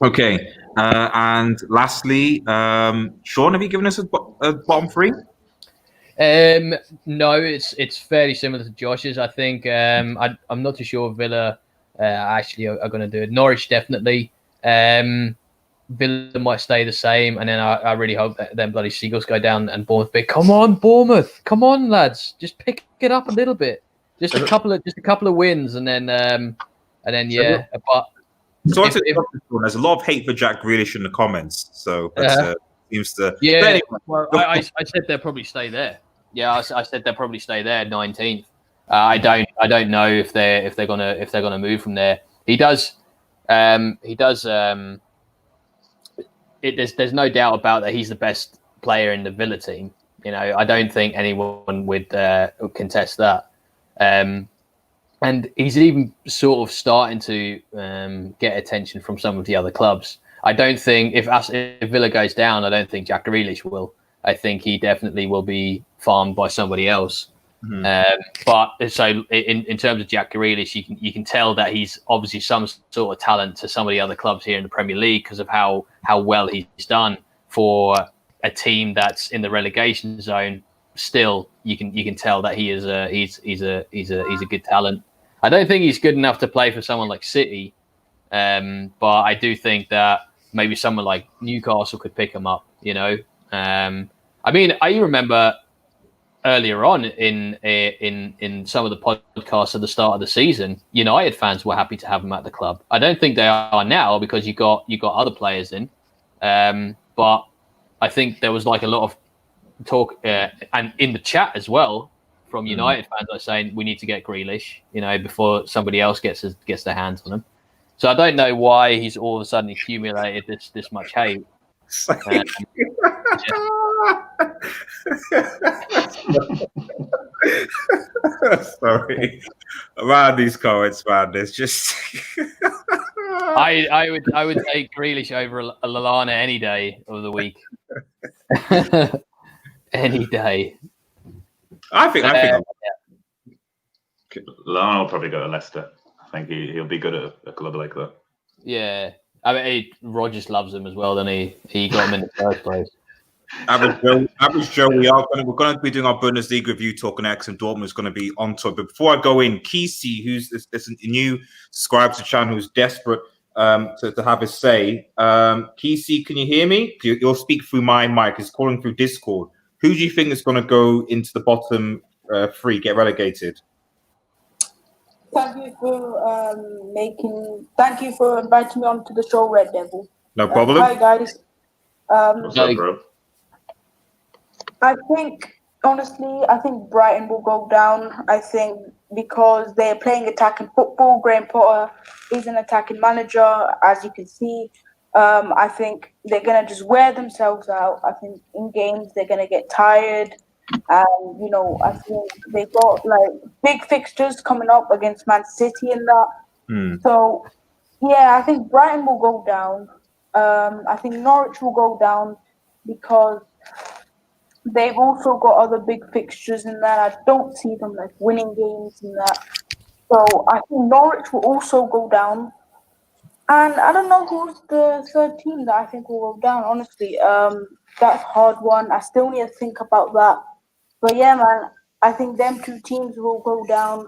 Okay, and lastly, Sean, have you given us a bottom three? No, it's fairly similar to Josh's. I think I'm not too sure Villa actually are going to do it. Norwich definitely. Villa might stay the same, and then I really hope that them bloody Seagulls go down and Bournemouth. But come on, Bournemouth! Come on, lads! Just pick it up a little bit. Just a couple of wins, and then yeah. But there's a lot of hate for Jack Grealish in the comments, so that seems to. Yeah. Anyway, well, I said they'll probably stay there. Yeah, I said they'll probably stay there, 19th. I don't know if they're gonna move from there. There's no doubt about that. He's the best player in the Villa team. I don't think anyone would contest that. and he's even sort of starting to get attention from some of the other clubs. I don't think if Villa goes down, I don't think Jack Grealish will. I think he definitely will be farmed by somebody else. But so in terms of Jack Grealish, you can tell that he's obviously some sort of talent to some of the other clubs here in the Premier League because of how well he's done for a team that's in the relegation zone. Still, you can tell that he's a good talent. I don't think he's good enough to play for someone like City, but I do think that maybe someone like Newcastle could pick him up. You know, I mean, I remember earlier on in some of the podcasts at the start of the season, United fans were happy to have him at the club. I don't think they are now because you got other players in, but I think there was like a lot of talk and in the chat as well from United fans are saying we need to get Grealish, before somebody else gets their hands on him. So I don't know why he's all of a sudden accumulated this much hate. Sorry, around these comments, man. There's just I would take Grealish over Lallana any day of the week. Any day. I think Lallana will probably go to Leicester. I think he'll be good at a club like that. Yeah, I mean, Rodgers loves him as well. Then he got him in the first place. Average Joe, we're going to be doing our Bundesliga review talk next, and Dortmund is going to be on top. But before I go in, Kesey, who's this new subscriber to the channel, who's desperate to have his say. Kesey, can you hear me? You'll speak through my mic. It's calling through Discord. Who do you think is going to go into the bottom three, get relegated? Thank you for inviting me on to the show, Red Devil. No problem. Hi guys. What's up, bro? I think Brighton will go down. I think because they're playing attacking football. Graham Potter is an attacking manager, as you can see. I think they're gonna just wear themselves out. I think in games they're gonna get tired. And I think they got like big fixtures coming up against Man City and that. So yeah, I think Brighton will go down. I think Norwich will go down because they've also got other big fixtures in that. I don't see them like winning games in that. So I think Norwich will also go down. And I don't know who's the third team that I think will go down, honestly. That's a hard one. I still need to think about that. But yeah, man, I think them two teams will go down.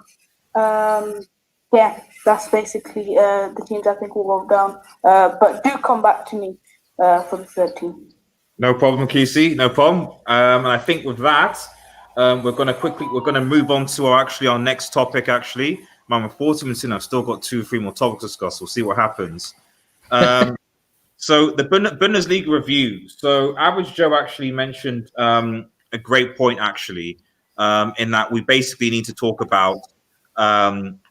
Yeah, that's basically the teams I think will go down. But do come back to me for the third team. No problem, Kesey. No problem. And I think with that, we're going to move on to our next topic. Actually, I'm 40 minutes in. I've still got 2-3 more topics to discuss. We'll see what happens. So the Bundesliga review. So Average Joe actually mentioned a great point, actually, in that we basically need to talk about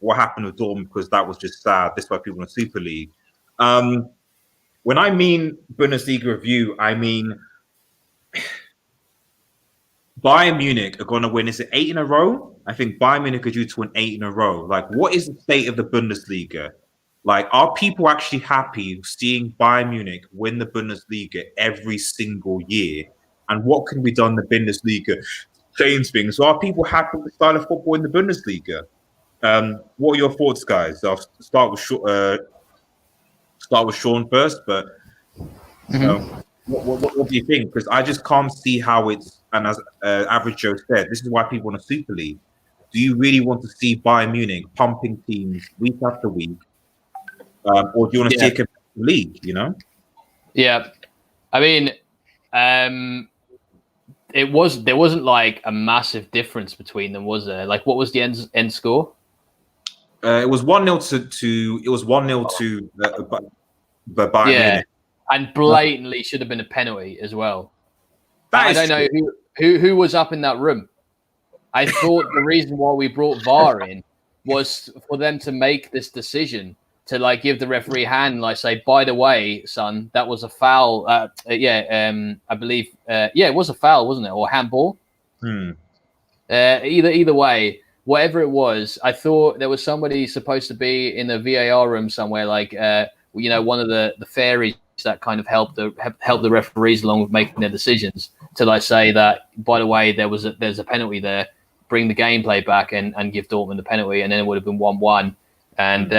what happened with Dortmund because that was just sad. This is why people in the Super League. When I mean Bundesliga review, I mean Bayern Munich are going to win. Is it 8 in a row? I think Bayern Munich are due to win 8 in a row. Like, what is the state of the Bundesliga? Like, are people actually happy seeing Bayern Munich win the Bundesliga every single year? And what can be done in the Bundesliga to change things? So are people happy with the style of football in the Bundesliga? What are your thoughts, guys? I'll start with Sean first, but what do you think? Because I just can't see how it's, and as Average Joe said, this is why people want a Super League. Do you really want to see Bayern Munich pumping teams week after week? Or do you want to see a competitive league, Yeah. I mean, there wasn't like a massive difference between them, was there? Like, what was the end score? It was 1-0 to it was 1-0 to Bayern Munich. And blatantly should have been a penalty as well. I don't know who was up in that room. I thought the reason why we brought VAR in was for them to make this decision to like give the referee a hand, like say, by the way, son, that was a foul. I believe, it was a foul, wasn't it, or handball? Either way, whatever it was, I thought there was somebody supposed to be in the VAR room somewhere, like one of the fairies that kind of help the referees along with making their decisions, to like say that, by the way, there's a penalty there, bring the gameplay back and give Dortmund the penalty, and then it would have been 1-1, and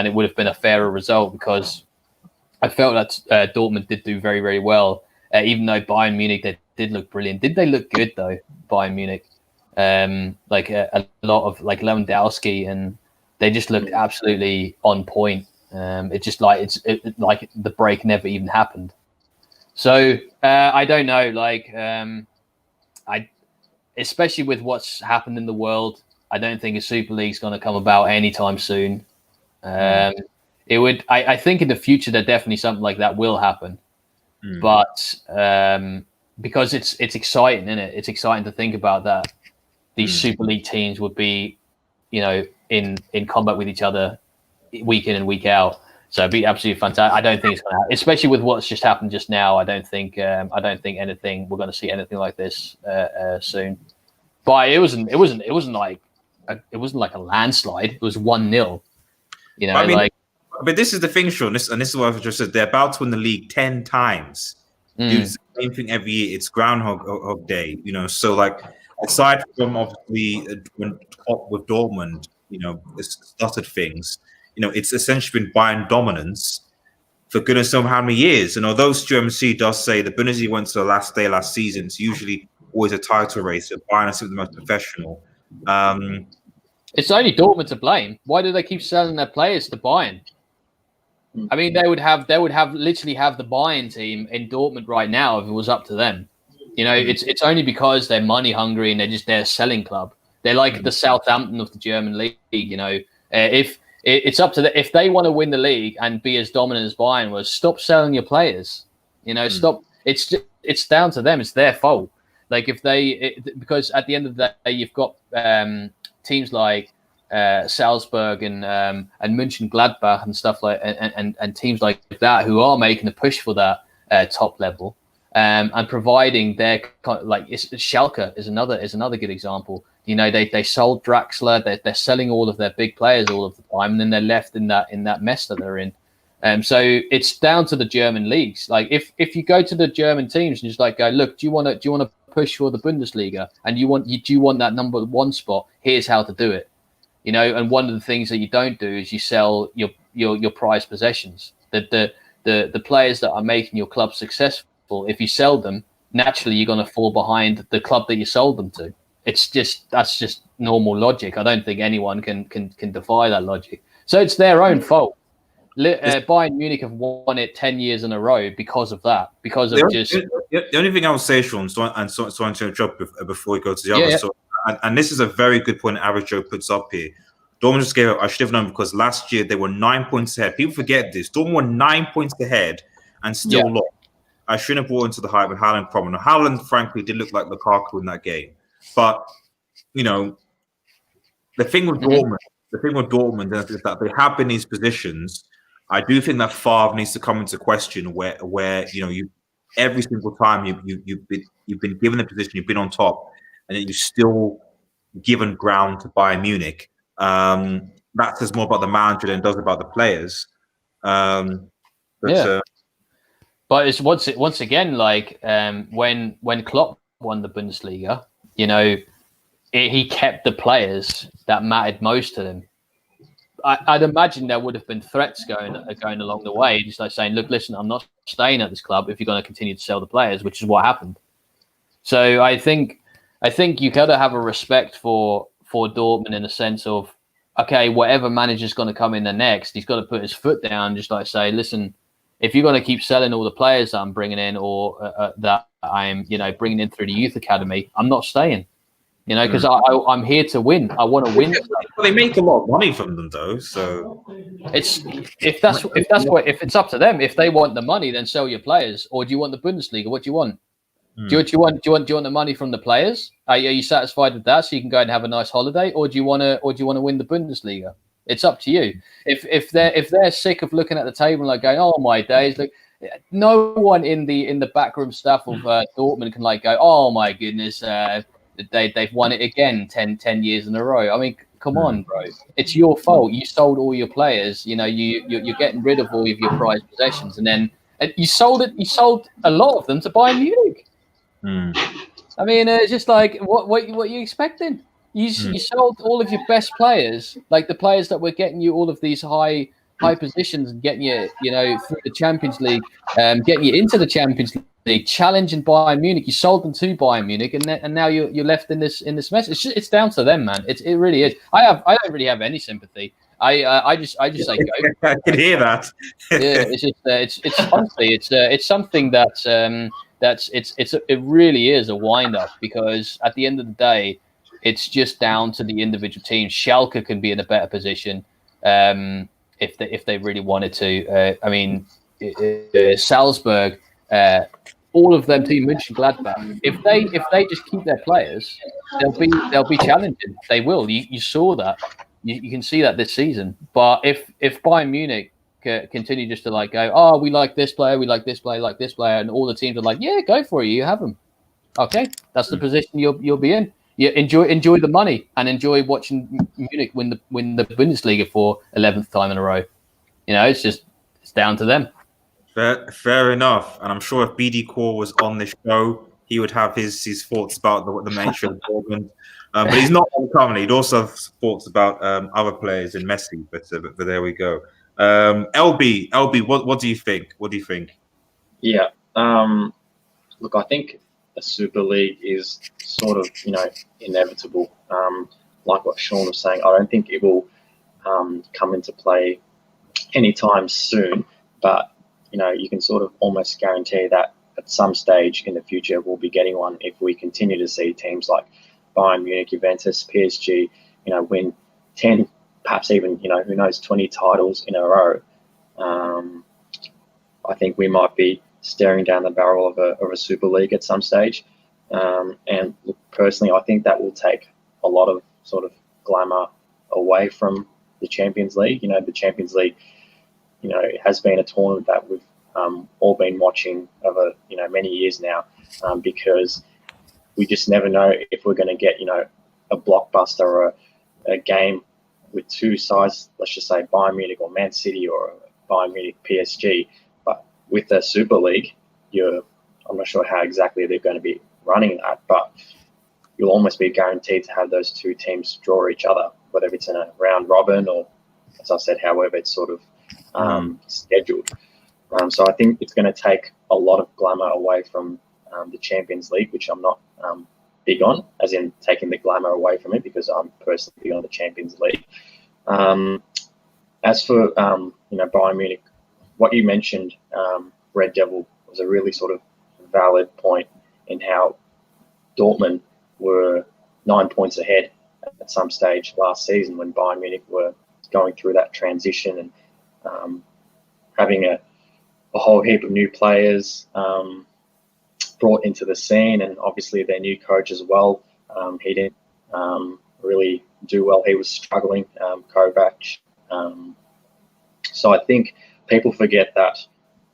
it would have been a fairer result, because I felt that Dortmund did do very, very well, even though Bayern Munich, they did look brilliant. Did they look good though, Bayern Munich? Like a lot of like Lewandowski, and they just looked absolutely on point. It just like like the break never even happened. So I don't know, like especially with what's happened in the world, I don't think a Super League's going to come about anytime soon. It would. I think in the future that definitely something like that will happen, but because it's exciting, isn't it? It's exciting to think about that these Super League teams would be, in combat with each other week in and week out. So it'd be absolutely fantastic. I don't think it's going to happen, especially with what's just happened just now. I don't think we're going to see anything like this soon. But it wasn't like a landslide. It was 1-0. But this is the thing, Sean. This is what I've just said. They're about to win the league 10 times. Do the same thing every year. It's Groundhog Day, So like, aside from obviously when top with Dortmund, it's started things. It's essentially been Bayern dominance for goodness knows how many years. And although STUMC does say the Bundesliga went to the last day last season, it's usually always a title race. So Bayern is the most professional. It's only Dortmund to blame. Why do they keep selling their players to Bayern? I mean, they would literally have the Bayern team in Dortmund right now if it was up to them. It's only because they're money hungry and they're a selling club. They're like the Southampton of the German league. If it's up to if they want to win the league and be as dominant as Bayern was, stop selling your players. Stop. It's down to them. It's their fault. Like because at the end of the day, you've got teams like Salzburg and München Gladbach and stuff like and teams like that who are making a push for that top level and providing their Schalke is another good example. They sold Draxler. They're selling all of their big players all of the time, and then they're left in that mess that they're in. So it's down to the German leagues. Like if you go to the German teams and just like go, look, do you want to push for the Bundesliga and do you want that number 1 spot? Here's how to do it. And one of the things that you don't do is you sell your prized possessions. The players that are making your club successful, if you sell them, naturally you're going to fall behind the club that you sold them to. That's just normal logic. I don't think anyone can defy that logic. So it's their own fault. Bayern Munich have won it 10 years in a row because of that. The only thing I would say, Sean, so to interrupt before we go to the other. So, and this is a very good point Average Joe puts up here. Dortmund just gave up. I should have known because last year they were 9 points ahead. People forget this. Dortmund were 9 points ahead and still lost. I shouldn't have brought into the hype with Haaland problem. Haaland, frankly, did look like Lukaku in that game. But, the thing with Dortmund is that they have been in these positions. I do think that Favre needs to come into question where you every single time you've been given the position, you've been on top, and then you still given ground to Bayern Munich. That says more about the manager than it does about the players. But it's once again like when Klopp won the Bundesliga, he kept the players that mattered most to them. I'd imagine there would have been threats going along the way, just like saying, "Look, listen, I'm not staying at this club if you're going to continue to sell the players," which is what happened. So I think you got to have a respect for Dortmund in the sense of, okay, whatever manager's going to come in there next, he's got to put his foot down, just like say, "Listen, if you're going to keep selling all the players that I'm bringing in or that I'm bringing in through the youth academy, I'm not staying." Because I'm here to win. I want to win. Well, they make a lot of money from them, though. So if it's up to them. If they want the money, then sell your players. Or do you want the Bundesliga? What do you want? Do you want the money from the players? Are you satisfied with that, so you can go and have a nice holiday, or do you want to win the Bundesliga? It's up to you. If they're sick of looking at the table and like going, "Oh my days," like no one in the backroom staff of Dortmund can like go, "Oh my goodness." they've won it again 10 years in a row. I mean, come on, bro. It's your fault. You sold all your players. You know, you're getting rid of all of your prized possessions, and then you sold it. You sold a lot of them to Bayern Munich. I mean, it's just like what are you expecting? You sold all of your best players, like the players that were getting you all of these high positions and getting you, through the Champions League, getting you into the Champions League, challenging Bayern Munich. You sold them to Bayern Munich, and now you're left in this mess. It's down to them, man. It really is. I don't really have any sympathy. I just say go. I can hear that. Yeah, it's just it's honestly it's something that's it really is a wind up, because at the end of the day, it's just down to the individual teams. Schalke can be in a better position if they really wanted to. I mean, Salzburg, all of them, Team München, Gladbach. If they just keep their players, they'll be challenging. They will. You saw that. You can see that this season. But if Bayern Munich continue just to go, oh, we like this player, we like this player, and all the teams are like, yeah, go for it, you have them. Okay, that's the position you'll be in. You enjoy the money and enjoy watching Munich win the Bundesliga for 11th time in a row. It's down to them. Fair enough. And I'm sure if BD Core was on the show, he would have his thoughts about the nature of Dortmund. But he's not on currently. He'd also have thoughts about other players in Messi. But there we go. LB, what do you think? What do you think? Yeah. Look, I think a Super League is sort of, inevitable. Like what Sean was saying, I don't think it will come into play anytime soon. But, you can sort of almost guarantee that at some stage in the future we'll be getting one if we continue to see teams like Bayern Munich, Juventus, PSG, win 10, perhaps even, who knows, 20 titles in a row. I think we might be staring down the barrel of a Super League at some stage. And look, personally, I think that will take a lot of sort of glamour away from the Champions League. The Champions League, it has been a tournament that we've all been watching over, many years now, because we just never know if we're going to get, a blockbuster or a game with two sides, let's just say Bayern Munich or Man City or Bayern Munich PSG. But with the Super League, I'm not sure how exactly they're going to be running that, but you'll almost be guaranteed to have those two teams draw each other, whether it's in a round robin or, as I said, however it's sort of scheduled. So I think it's going to take a lot of glamour away from the Champions League, which I'm not big on, as in taking the glamour away from it, because I'm personally big on the Champions League. As for Bayern Munich, what you mentioned, Red Devil, was a really sort of valid point in how Dortmund were 9 points ahead at some stage last season when Bayern Munich were going through that transition and having a whole heap of new players brought into the scene, and obviously their new coach as well. He didn't really do well. He was struggling, Kovac. So I think people forget that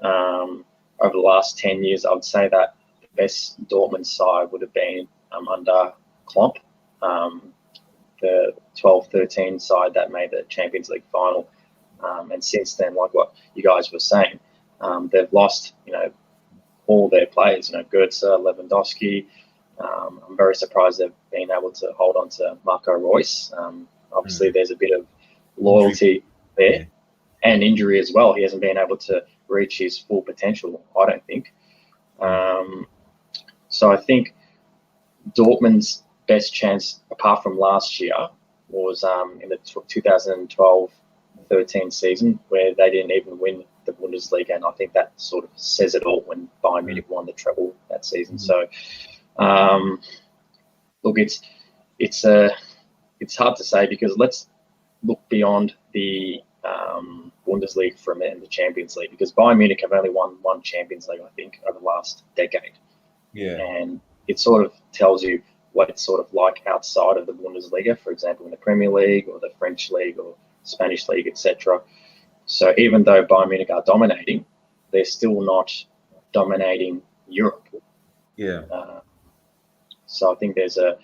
over the last 10 years, I would say that the best Dortmund side would have been under Klopp, the 12-13 side that made the Champions League final. And since then, like what you guys were saying, they've lost, all their players, Goetze, Lewandowski. I'm very surprised they've been able to hold on to Marco Reus. Obviously, there's a bit of loyalty there and injury as well. He hasn't been able to reach his full potential, I don't think. So I think Dortmund's best chance, apart from last year, was in the 2012-13 season, where they didn't even win the Bundesliga, and I think that sort of says it all when Bayern Munich won the treble that season. So, look, it's hard to say, because let's look beyond the Bundesliga for a minute and the Champions League, because Bayern Munich have only won one Champions League, I think, over the last decade. Yeah, and it sort of tells you what it's sort of like outside of the Bundesliga, for example, in the Premier League or the French League or Spanish League, etc. So even though Bayern Munich are dominating, they're still not dominating Europe. Yeah. So I think there's a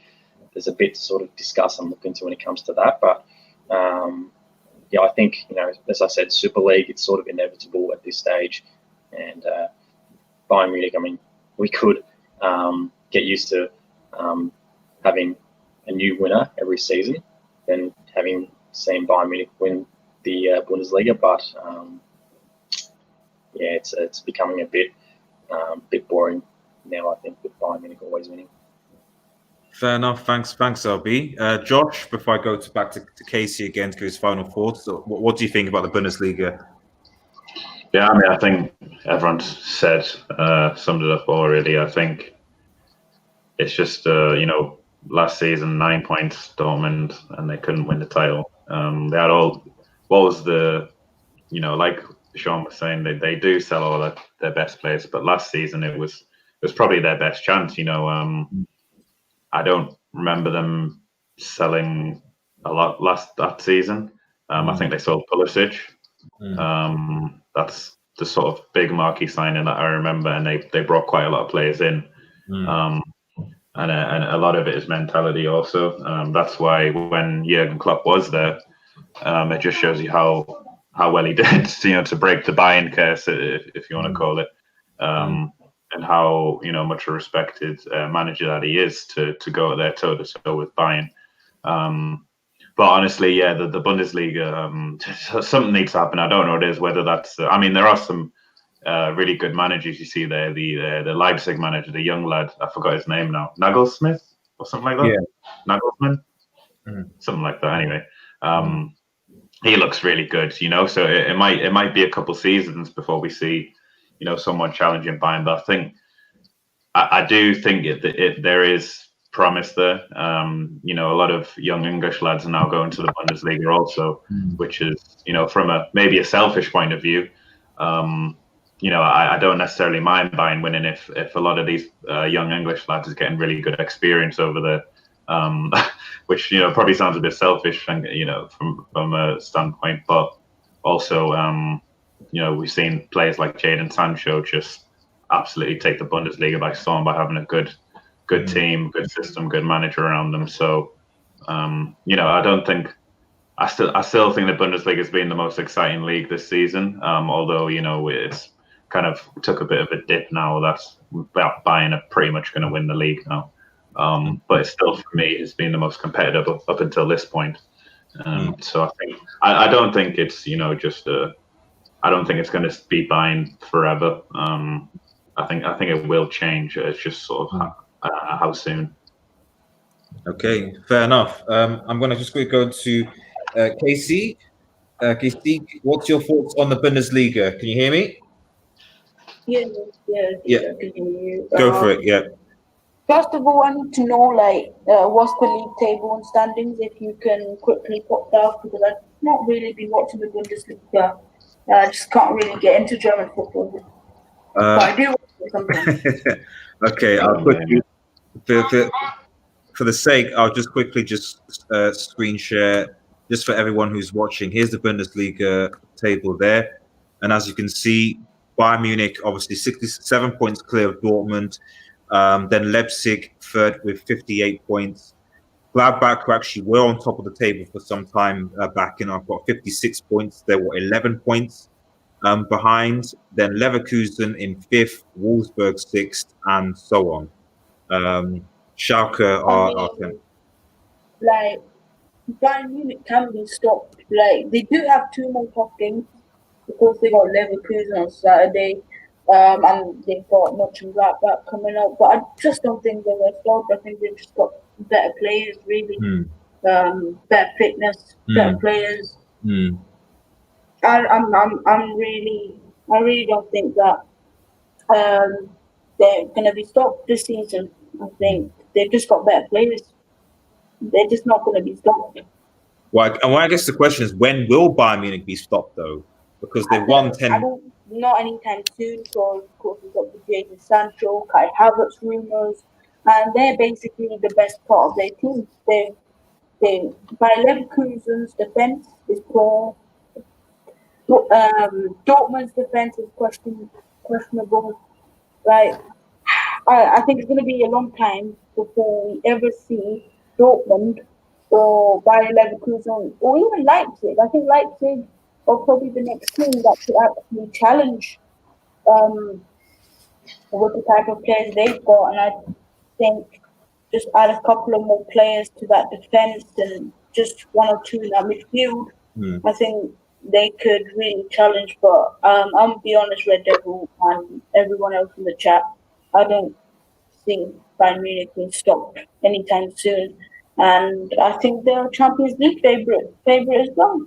bit to sort of discuss and look into when it comes to that. But yeah, I think, as I said, Super League, it's sort of inevitable at this stage. And Bayern Munich, I mean, we could get used to having a new winner every season than having seen Bayern Munich win the Bundesliga. But yeah, it's becoming a bit boring now, I think, with Bayern Munich always winning. Fair enough. Thanks, LB. Josh, before I go back to Casey again to give his final thoughts, what do you think about the Bundesliga? Yeah, I mean, I think everyone said, summed it up already. I think it's just, last season, 9 points, Dortmund, and they couldn't win the title. They had what was like Sean was saying, they do sell all their best players, but last season it was probably their best chance. I don't remember them selling a lot that season. I think they sold Pulisic. That's the sort of big marquee signing that I remember, and they brought quite a lot of players in. And a lot of it is mentality also. That's why when Jurgen Klopp was there, it just shows you how well he did, to break the Bayern curse, if you want to call it, and how much a respected manager that he is to go there toe to toe with Bayern. But honestly, yeah, the Bundesliga, something needs to happen. I don't know what it is, whether that's. I mean, there are some really good managers you see there. The Leipzig manager, the young lad, I forgot his name now, Nagelsmann or something like that. Yeah. Nagelsmann, something like that. Anyway, he looks really good, So it might be a couple seasons before we see, someone challenging Bayern. But I think I do think there is promise there. A lot of young English lads are now going to the Bundesliga also, which is, from maybe a selfish point of view. I don't necessarily mind Bayern winning if a lot of these young English lads is getting really good experience over there. Which probably sounds a bit selfish, and from a standpoint, but also we've seen players like Jadon Sancho just absolutely take the Bundesliga by storm by having a good team, good system, good manager around them. So I still think the Bundesliga has been the most exciting league this season. Although it's kind of took a bit of a dip now. That's Bayern are pretty much going to win the league now. But it still, for me, has been the most competitive up until this point. So I think I don't think it's I don't think it's going to be Bayern forever. I think it will change. It's just sort of how soon. Okay, fair enough. I'm going to just quickly go to Casey. Casey, what's your thoughts on the Bundesliga? Can you hear me? Yeah. I can hear you. Go for it. Yeah. First of all, I need to know what's the league table and standings. If you can quickly pop that, because I've not really been watching the Bundesliga. I just can't really get into German football. But I do watch it sometimes. Okay, I'll quickly, for the sake, I'll just quickly screen share just for everyone who's watching. Here's the Bundesliga table there, and as you can see, Bayern Munich obviously 67 points clear of Dortmund. Then Leipzig third with 58 points. Gladbach, who actually were on top of the table for some time back, and I've got 56 points. They were 11 points behind. Then Leverkusen in fifth, Wolfsburg sixth, and so on. Schalke are 10. Bayern Munich can be stopped. They do have 2 more tough games because they got Leverkusen on Saturday. And they've got Mönchengladbach coming up, but I just don't think they were stopped. I think they've just got better players, really, better fitness, better players. I really don't think that they're going to be stopped this season. I think they've just got better players. They're just not going to be stopped. Well, I guess the question is, when will Bayern Munich be stopped, though? Because they've won 10. Not anytime soon. So, of course, we've got the Jadon Sancho, Kai Havertz rumours, and they're basically the best part of their team. By Leverkusen's defence is poor. Dortmund's defence is questionable. I think it's going to be a long time before we ever see Dortmund or Bayer Leverkusen or even Leipzig. I think Leipzig are probably the next team that could actually challenge um, with the type of players they've got. And I think just add a couple of more players to that defense and just one or two in that midfield. I think they could really challenge. But I'm gonna be honest, Red Devil and everyone else in the chat, I don't think Bayern Munich will stop anytime soon. And I think they're Champions League favorite as well.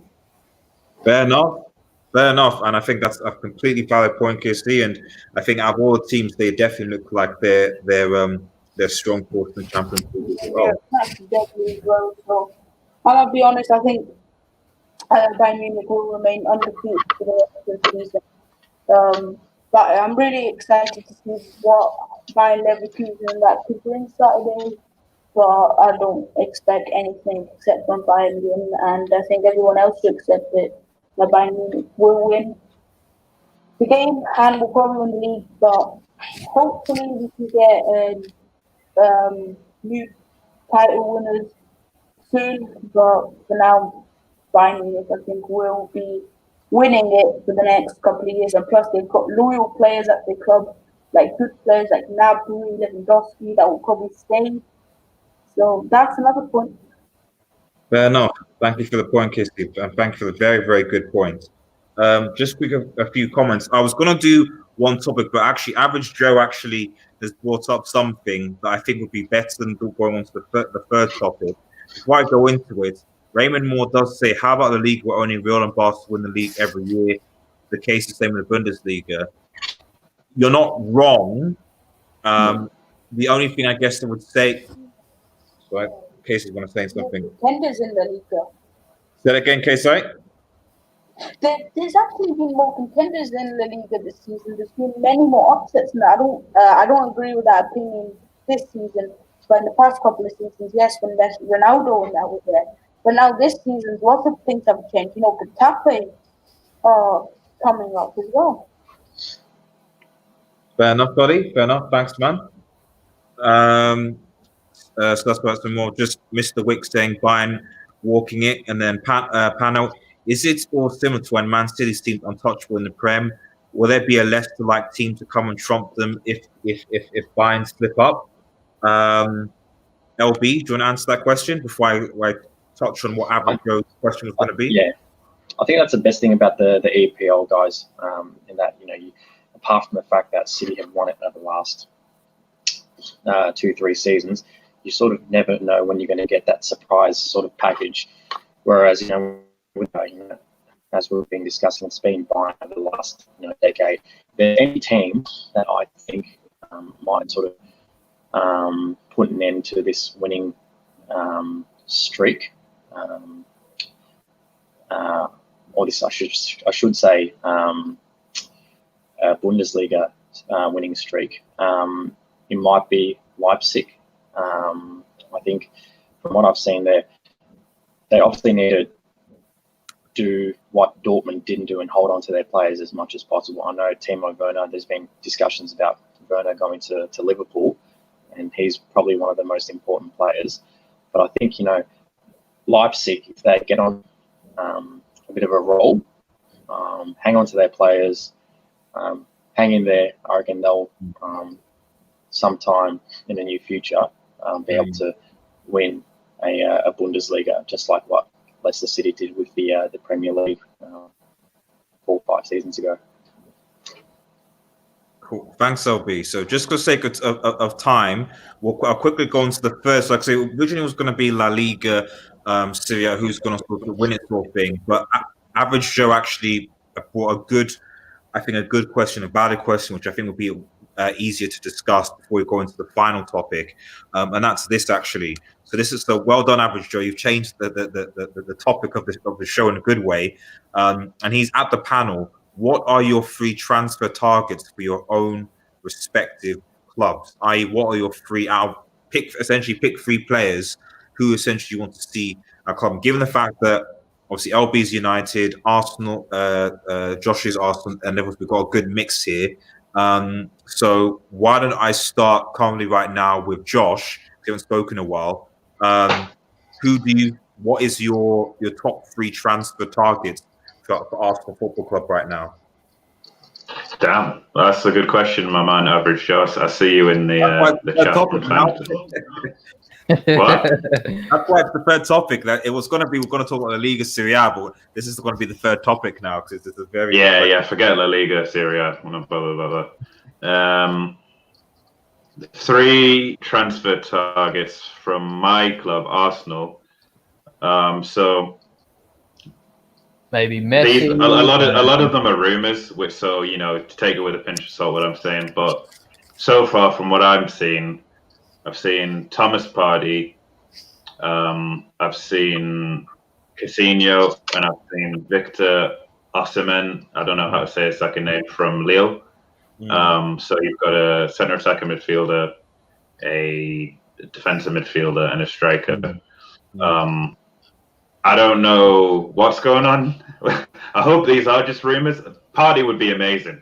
Fair enough. Fair enough. And I think that's a completely valid point, KC. And I think out of all the teams, they definitely look like they're strong force in the Champions League as well. Yeah, that's definitely as well. So I'm gonna be honest, I think Bayern Munich will remain undefeated for the rest of the season. But I'm really excited to see what Bayern Leverkusen that could bring Saturday. But I don't expect anything except from Bayern win, and I think everyone else should accept it. That Bayern Munich will win the game and will probably win the league. But hopefully we can get new title winners soon. But for now, Bayern Munich, I think, will be winning it for the next couple of years. And plus, they've got loyal players at the club, like good players like Gnabry, Lewandowski, that will probably stay. So that's another point. Fair enough. Thank you for the point, Kissy, and thank you for the very, very good point. Just quick, a few comments. I was going to do one topic, but actually, Average Joe actually has brought up something that I think would be better than going on to the third topic. Before I go into it, Raymond Moore does say, how about the league where only Real and Barca win the league every year? The case is the same in the Bundesliga. You're not wrong. The only thing I guess I would say... Right, Casey's going to say something. Contenders in the Liga. Say that again, Casey. There's actually been more contenders in La Liga this season. There's been many more upsets, and I don't agree with that opinion this season. But in the past couple of seasons, yes, when there's Ronaldo and that was there. But now this season, lots of things have changed. You know, Getafe are coming up as well. Fair enough, buddy. Fair enough. Thanks, man. So that's about some more. Just Mr. Wick saying Bayern walking it, and then panel. Is it all similar to when Man City seemed untouchable in the Prem? Will there be a Leicester-like team to come and trump them if Bayern slip up? LB, do you want to answer that question before I touch on what Average Joe's question was going to be? Yeah, I think that's the best thing about the EPL guys. In that apart from the fact that City have won it over the last 2-3 seasons. You sort of never know when you're going to get that surprise sort of package. Whereas, as we've been discussing, it's been Bayern over the last decade. There's any team that I think might sort of put an end to this winning streak, or this I should say Bundesliga winning streak. It might be Leipzig. I think from what I've seen there, they obviously need to do what Dortmund didn't do and hold on to their players as much as possible. I know Timo Werner, there's been discussions about Werner going to Liverpool, and he's probably one of the most important players. But I think, Leipzig, if they get on a bit of a roll, hang on to their players, hang in there, I reckon they'll sometime in the near future be able to win a Bundesliga, just like what Leicester City did with the Premier League 4 or 5 seasons ago. Cool. Thanks, LB. So just for the sake of time, I'll quickly go into the first. Like I say, originally it was going to be La Liga, Serie A, who's going to sort of win it sort of thing. But Average Joe actually brought a good question, a valid question, which I think would be easier to discuss before we go into the final topic, and that's this actually. So this is the well done, Average Joe. You've changed the topic of the show in a good way, and he's at the panel. What are your 3 transfer targets for your own respective clubs? I.e., what are your 3 out? Pick 3 players who essentially you want to see a club. Given the fact that obviously LB's United, Arsenal, Josh's Arsenal, and we've got a good mix here. So why don't I start currently right now with Josh? We haven't spoken in a while. What is your top 3 transfer targets for Arsenal Football Club right now? Damn, that's a good question, my man. Average Joe. I see you in the chat. What? That's why it's the third topic. That it was going to be. We're going to talk about the Liga Serie A, but this is going to be the third topic now because it's a very Forget La Liga Serie A. Blah, blah, blah. 3 transfer targets from my club, Arsenal. So maybe Messi. A lot of them are rumors, which to take it with a pinch of salt what I'm saying. But so far, from what I'm seeing, I've seen Thomas Partey, I've seen Coutinho, and I've seen Victor Osimhen. I don't know how to say his second name, from Lille. So you've got a centre attacking midfielder, a defensive midfielder, and a striker. I don't know what's going on. I hope these are just rumors. Partey would be amazing,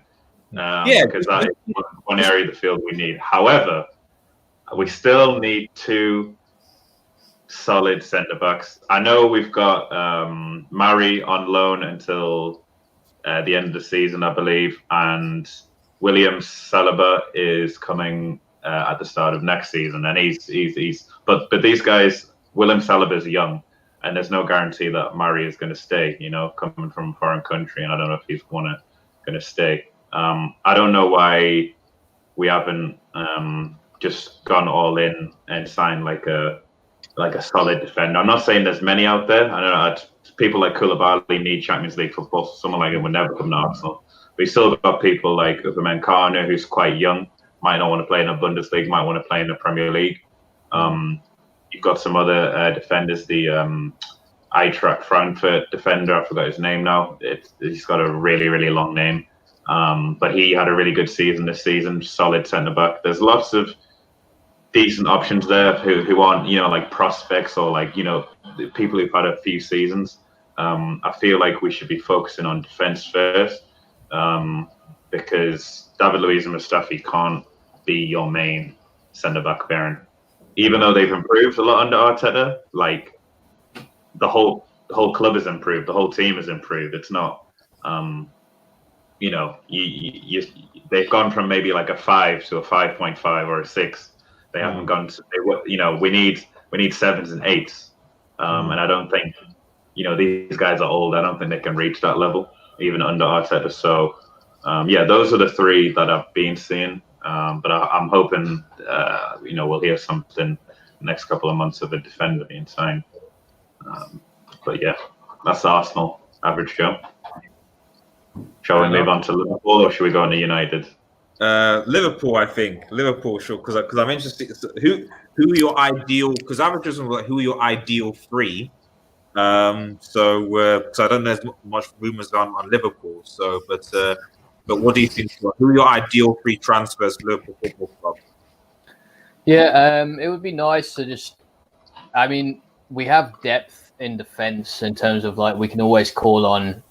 because that is one area of the field we need. However, we still need 2 solid centre backs. I know we've got Murray on loan until the end of the season, I believe, and William Saliba is coming at the start of next season, and he's but these guys, William Saliba is young, and there's no guarantee that Murray is going to stay. Coming from a foreign country, and I don't know if he's going to stay. I don't know why we haven't just gone all in and signed like a solid defender. I'm not saying there's many out there. I know people like Koulibaly need Champions League football. So someone like him would never come to Arsenal. But you still got people like Upamecano, who's quite young, might not want to play in the Bundesliga, might want to play in the Premier League. You've got some other defenders, the Eintracht Frankfurt defender, I forgot his name now. He's got a really, really long name. But he had a really good season this season, solid centre-back. There's lots of decent options there who aren't, like prospects or like, people who've had a few seasons. I feel like we should be focusing on defence first, because David Luiz and Mustafi can't be your main centre-back pairing. Even though they've improved a lot under Arteta, like the whole club has improved, the whole team has improved. It's not, they've gone from maybe like a 5 to a 5.5 or a 6. They haven't gone to, we need 7s and 8s. And I don't think, these guys are old. I don't think they can reach that level, even under Arteta. So, those are the 3 that I've been seeing. But I'm hoping, we'll hear something the next couple of months of a defender being signed. But yeah, that's Arsenal, Average Joe. Shall we move on to Liverpool, or should we go on to United? Liverpool, I think. Liverpool, sure, because I'm interested. So who are your ideal? Because Average was like, who are your ideal 3? So I don't know as much rumors on Liverpool. So, but what do you think? Who are your ideal 3 transfers to Liverpool Football Club? Yeah, it would be nice to just. I mean, we have depth in defence in terms of like we can always call on.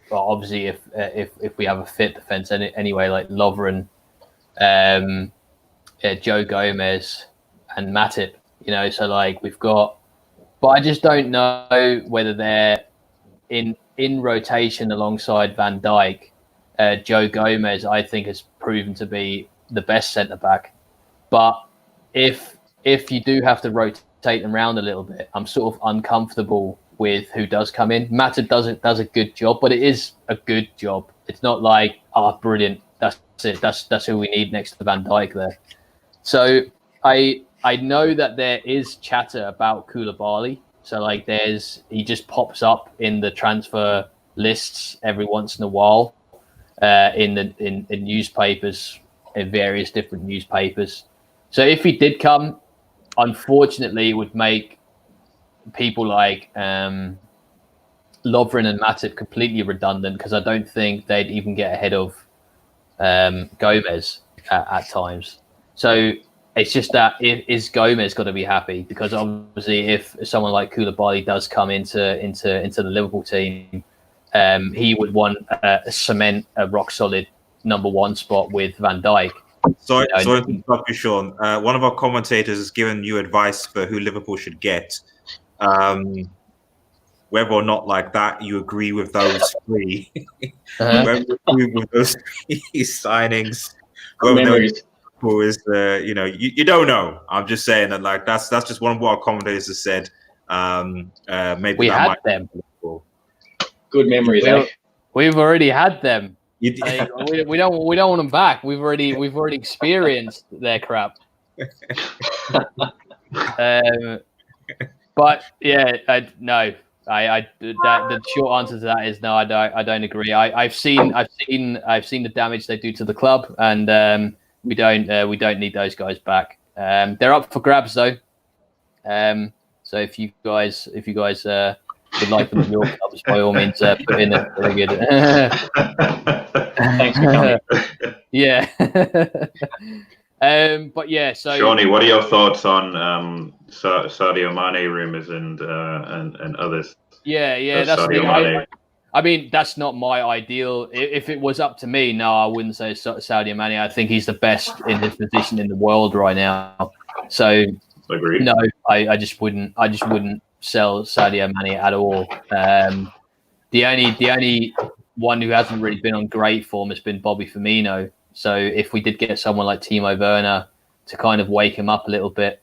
Well, obviously, if we have a fit defence anyway, like Lovren, Joe Gomez, and Matip, so like we've got, but I just don't know whether they're in rotation alongside Van Dijk. Joe Gomez, I think, has proven to be the best centre back, but if you do have to rotate them around a little bit, I'm sort of uncomfortable with who does come in. Matip does a good job, but it is a good job. It's not like, brilliant, that's it, that's who we need next to Van Dijk there. So I know that there is chatter about Koulibaly. So like he just pops up in the transfer lists every once in a while, in newspapers, in various different newspapers. So if he did come, unfortunately, it would make people like Lovren and Matip completely redundant, because I don't think they'd even get ahead of Gomez at times. So it's just that is Gomez got to be happy, because obviously if someone like Koulibaly does come into the Liverpool team, he would want cement a rock solid number one spot with Van Dijk. Sorry to interrupt you, Sean. One of our commentators has given you advice for who Liverpool should get. Whether or not like that you agree with those three, whether you agree with those three signings, whether Liverpool is you don't know. I'm just saying that like that's just one of what our commentators has said. Maybe we that had might them. Good memories. We've already had them. We don't want them back. We've already experienced their crap. But yeah, no. The short answer to that is no. I don't agree. I've seen the damage they do to the club, and we don't need those guys back. They're up for grabs though. So if you guys would like them in your clubs, by all means, put in a very good. Thanks for coming. Yeah. But yeah. So, Shawnee, what are your thoughts on Sadio Mane rumors and others? Yeah. That's the thing. I mean, that's not my ideal. If it was up to me, no, I wouldn't say Sadio Mane. I think he's the best in his position in the world right now. So, agreed. No, I just wouldn't sell Sadio Mane at all. The only one who hasn't really been on great form has been Bobby Firmino. So if we did get someone like Timo Werner to kind of wake him up a little bit,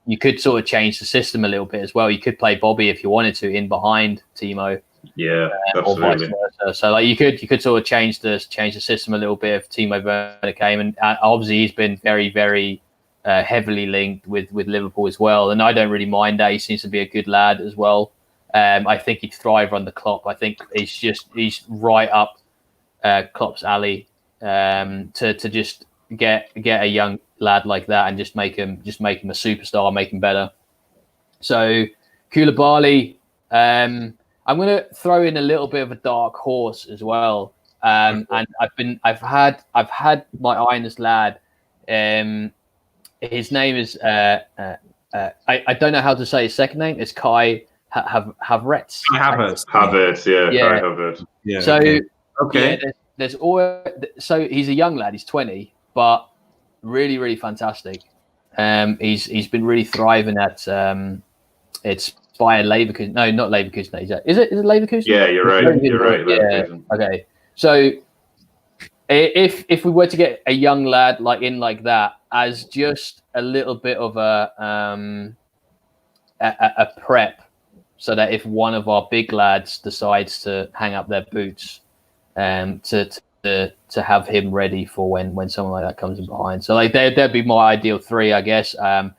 you could sort of change the system a little bit as well. You could play Bobby if you wanted to in behind Timo. Yeah, or vice absolutely. versa. So like you could sort of change the system a little bit if Timo Werner came, and obviously he's been very, very heavily linked with Liverpool as well, and I don't really mind that. He seems to be a good lad as well. I think he'd thrive on the Klopp. I think he's right up Klopp's alley to just get a young lad like that and just make him a superstar, make him better. So Koulibaly, I'm going to throw in a little bit of a dark horse as well. And I've had my eye on this lad. His name is I don't know how to say his second name. It's Kai Havertz. Havertz, yeah. Kai Havertz. Yeah. So okay. Yeah, so he's a young lad. He's 20, but really, really fantastic. He's been really thriving at it's Bayer Leverkusen. No, not Leverkusen. Is it Leverkusen? Yeah, you're right. You're right. Yeah. Okay. So if we were to get a young lad like that as just a little bit of a prep, so that if one of our big lads decides to hang up their boots, to have him ready for when someone like that comes in behind. So like they'd be my ideal three, I guess. And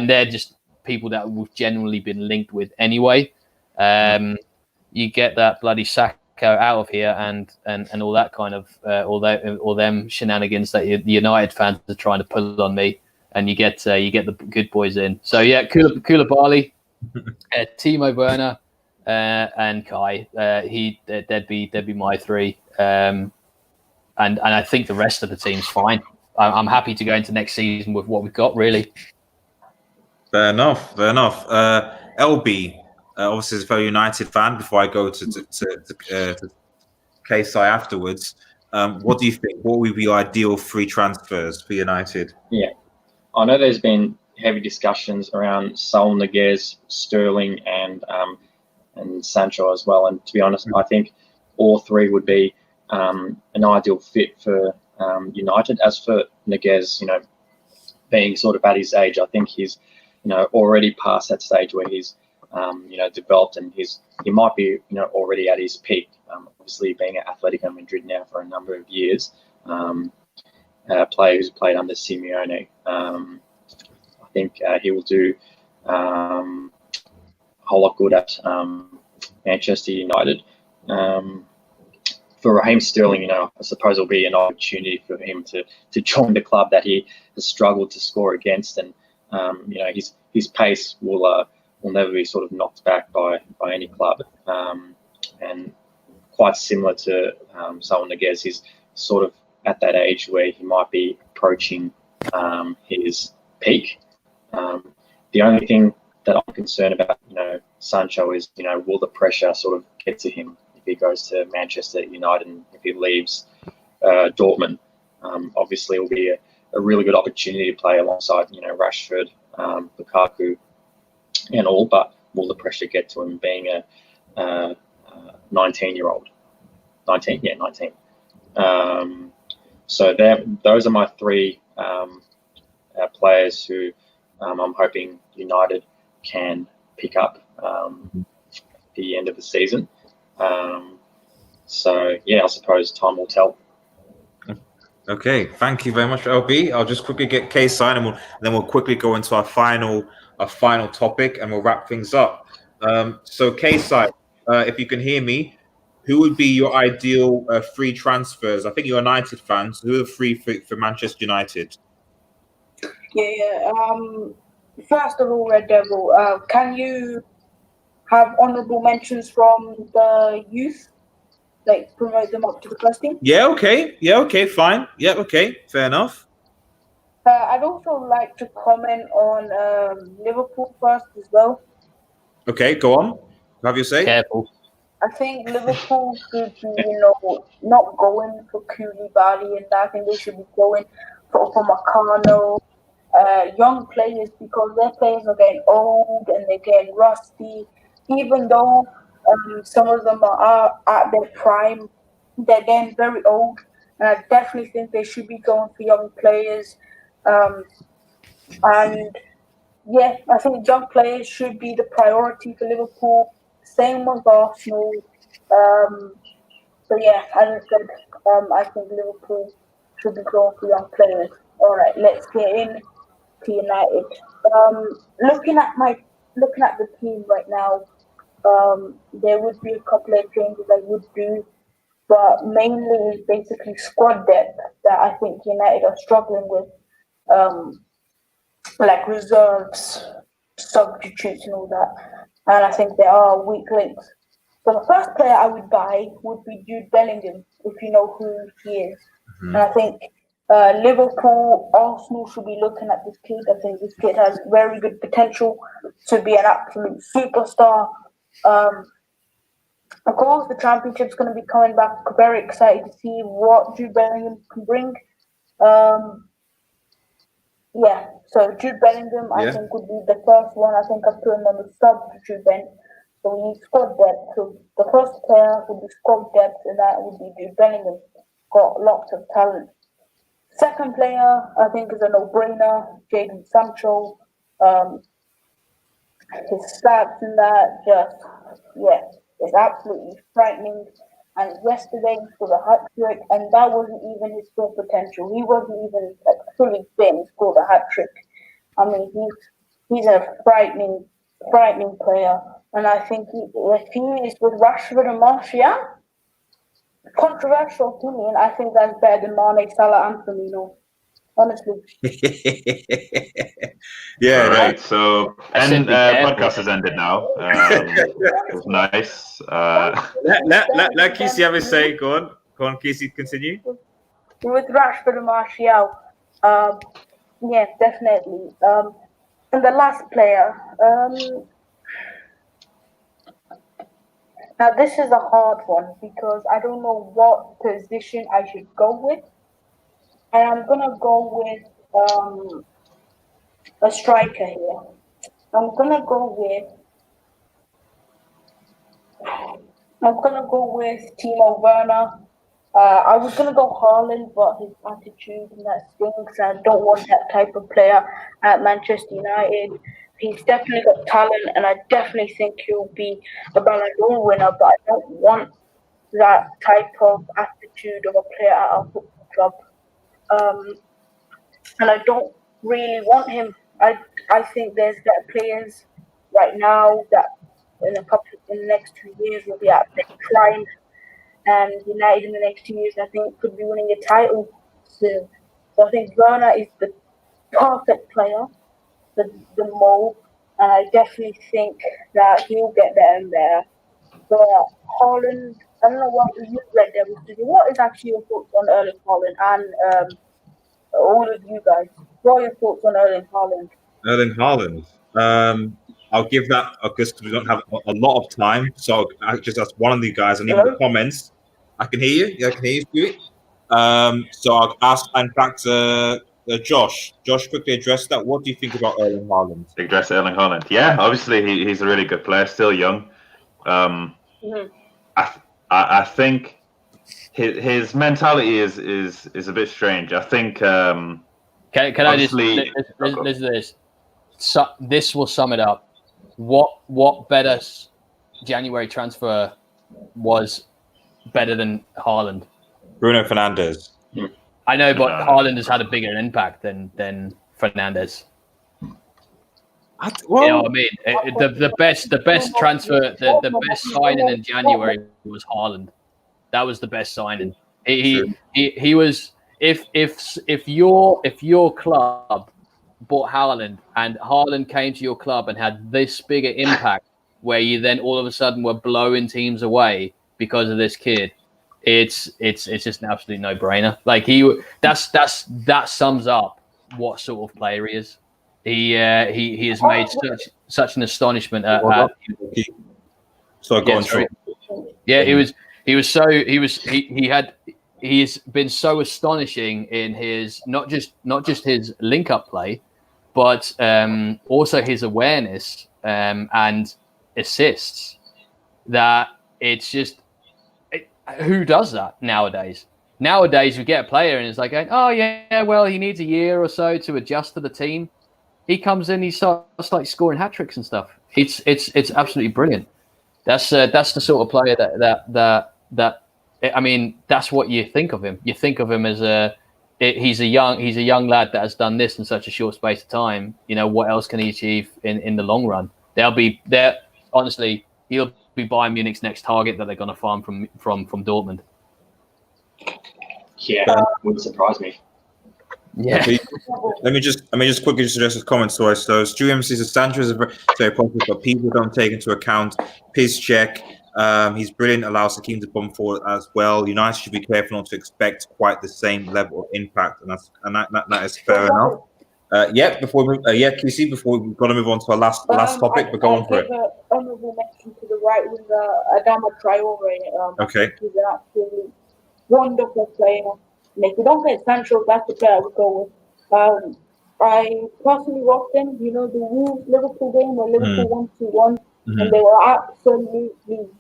they're just people that we've generally been linked with anyway. You get that bloody Saka out of here and all that kind of all them shenanigans that the United fans are trying to pull on me, and you get the good boys in. So yeah, Koulibaly, Timo Werner, and Kai. They'd be my three. And I think the rest of the team's fine. I'm happy to go into next season with what we've got, really. Fair enough. LB, obviously, is a very United fan. Before I go to KSI afterwards, what do you think? What would be your ideal free transfers for United? Yeah, I know there's been heavy discussions around Saul Niguez, Sterling, and Sancho as well. And to be honest, I think all three would be an ideal fit for United. As for Niguez, being sort of at his age, I think he's already past that stage where he's developed, and he might be already at his peak. Obviously, being at Atletico Madrid now for a number of years, a player who's played under Simeone, I think he will do a whole lot good at Manchester United. For Raheem Sterling, I suppose it'll be an opportunity for him to join the club that he has struggled to score against, and his pace will never be sort of knocked back by any club. And quite similar to Saul Niguez, he's sort of at that age where he might be approaching his peak. The only thing that I'm concerned about, Sancho is, will the pressure sort of get to him if he goes to Manchester United, and if he leaves Dortmund. Obviously, it will be a really good opportunity to play alongside, Rashford, Lukaku, and all. But will the pressure get to him being a 19-year-old? 19, yeah, 19. So those are my three players who I'm hoping United can pick up at the end of the season. So yeah, I suppose time will tell. Okay, thank you very much, LB. I'll just quickly get K signed, and then we'll quickly go into our final topic, and we'll wrap things up. So K side, if you can hear me, who would be your ideal free transfers? I think you're United fans. Who are free for Manchester United? Yeah. First of all, Red Devil, can you have honourable mentions from the youth? Like promote them up to the first team? Yeah, okay, fine. Yeah, okay, fair enough. I'd also like to comment on Liverpool first as well. Okay, go on. Have your say. Careful. I think Liverpool should be, not going for Koulibaly, and I think they should be going for Macano, young players, because their players are getting old and they're getting rusty. Even though some of them are at their prime, they're getting very old, and I definitely think they should be going for young players. And yeah, I think young players should be the priority for Liverpool. Same with Arsenal. So yeah, as I said, I think Liverpool should be going for young players. All right, let's get in to United. Looking at the team right now, there would be a couple of changes I would do, but mainly is basically squad depth that I think United are struggling with, like reserves, substitutes, and all that. And I think there are weak links. So the first player I would buy would be Jude Bellingham, if you know who he is. And I think Liverpool, Arsenal should be looking at this kid. I think this kid has very good potential to be an absolute superstar. Of course, the championship's going to be coming back. Very excited to see what Jude Bellingham can bring. Yeah, so Jude Bellingham, I think, would be the first one. I think I've put him on the substitute bench. So we need squad depth. So the first player would be squad depth, and that would be Jude Bellingham. Got lots of talent. Second player, I think, is a no-brainer. Jadon Sancho. His stats in that it's absolutely frightening. And yesterday he scored a hat-trick, and that wasn't even his full potential. He wasn't even fully fit and scored a hat-trick. I mean, he's a frightening player. And I think if he is with Rashford and Martial, controversial opinion, I think that's better than Mane, Salah, and Firmino. Honestly. Yeah. All right. So, and podcast has ended now. It was nice. Let Kesey have his say. Go on, Kesey, continue. With Rashford and Martial, yeah, definitely. And the last player, now this is a hard one because I don't know what position I should go with. And I'm going to go with a striker here. I'm going to go with Timo Werner. I was going to go Haaland, but his attitude and that stinks. I don't want that type of player at Manchester United. He's definitely got talent, and I definitely think he'll be a Ballon d'Or winner, but I don't want that type of attitude of a player at our football club. And I don't really want him. I think there's better players right now that in the next 2 years will be at their prime, and United in the next 2 years I think could be winning a title soon. So I think Werner is the perfect player, the mold, and I definitely think that he'll get better and better. But Haaland, I don't know what you Red Devils do. What is actually your thoughts on Erling Haaland and all of you guys? What are your thoughts on Erling Haaland? Erling Haaland. I'll give that because we don't have a lot of time. So I just ask one of you guys, and even the comments. I can hear you. Yeah, I can hear you, Stuart. So I'll ask, in fact, Josh. Josh, quickly address that. What do you think about Erling Haaland? Address Erling Haaland. Yeah, obviously he's a really good player, still young. I think his mentality is a bit strange. I think. Can I just listen to this? So, this will sum it up. What better January transfer was better than Haaland? Bruno Fernandes. I know, but Haaland has had a bigger impact than Fernandes. You know what I mean? The best transfer, the best signing in January was Haaland. That was the best signing. He was. If your club bought Haaland and Haaland came to your club and had this bigger impact, where you then all of a sudden were blowing teams away because of this kid, it's just an absolute no-brainer. Like that sums up what sort of player he is. He has made such an astonishment at So go on, sorry. Yeah, he's been so astonishing in his not just his link-up play, but also his awareness and assists. That it's just who does that nowadays? Nowadays, we get a player and it's like, oh yeah, well he needs a year or so to adjust to the team. He comes in, he starts like scoring hat tricks and stuff. It's absolutely brilliant. That's the sort of player that I mean, that's what you think of him. You think of him as he's a young lad that has done this in such a short space of time. You know, what else can he achieve in the long run? Honestly, he'll be Bayern Munich's next target that they're going to farm from Dortmund. Yeah, wouldn't surprise me. Yeah. Let me just quickly address his comments to us. So Stu says Sancho is very positive, but people don't take into account Piszczek. He's brilliant, allows the team to bomb forward as well. United should be careful not to expect quite the same level of impact, and that is fair enough. Before we've got to move on to our last topic, but go on for it. Honorable mention to the right winger, Adama Traore. Okay. He's an absolutely wonderful player. And if we don't get Sancho, that's the player I would go with. I personally watched them. You know, the Wolves Liverpool game where Liverpool won 2-1, and they were absolutely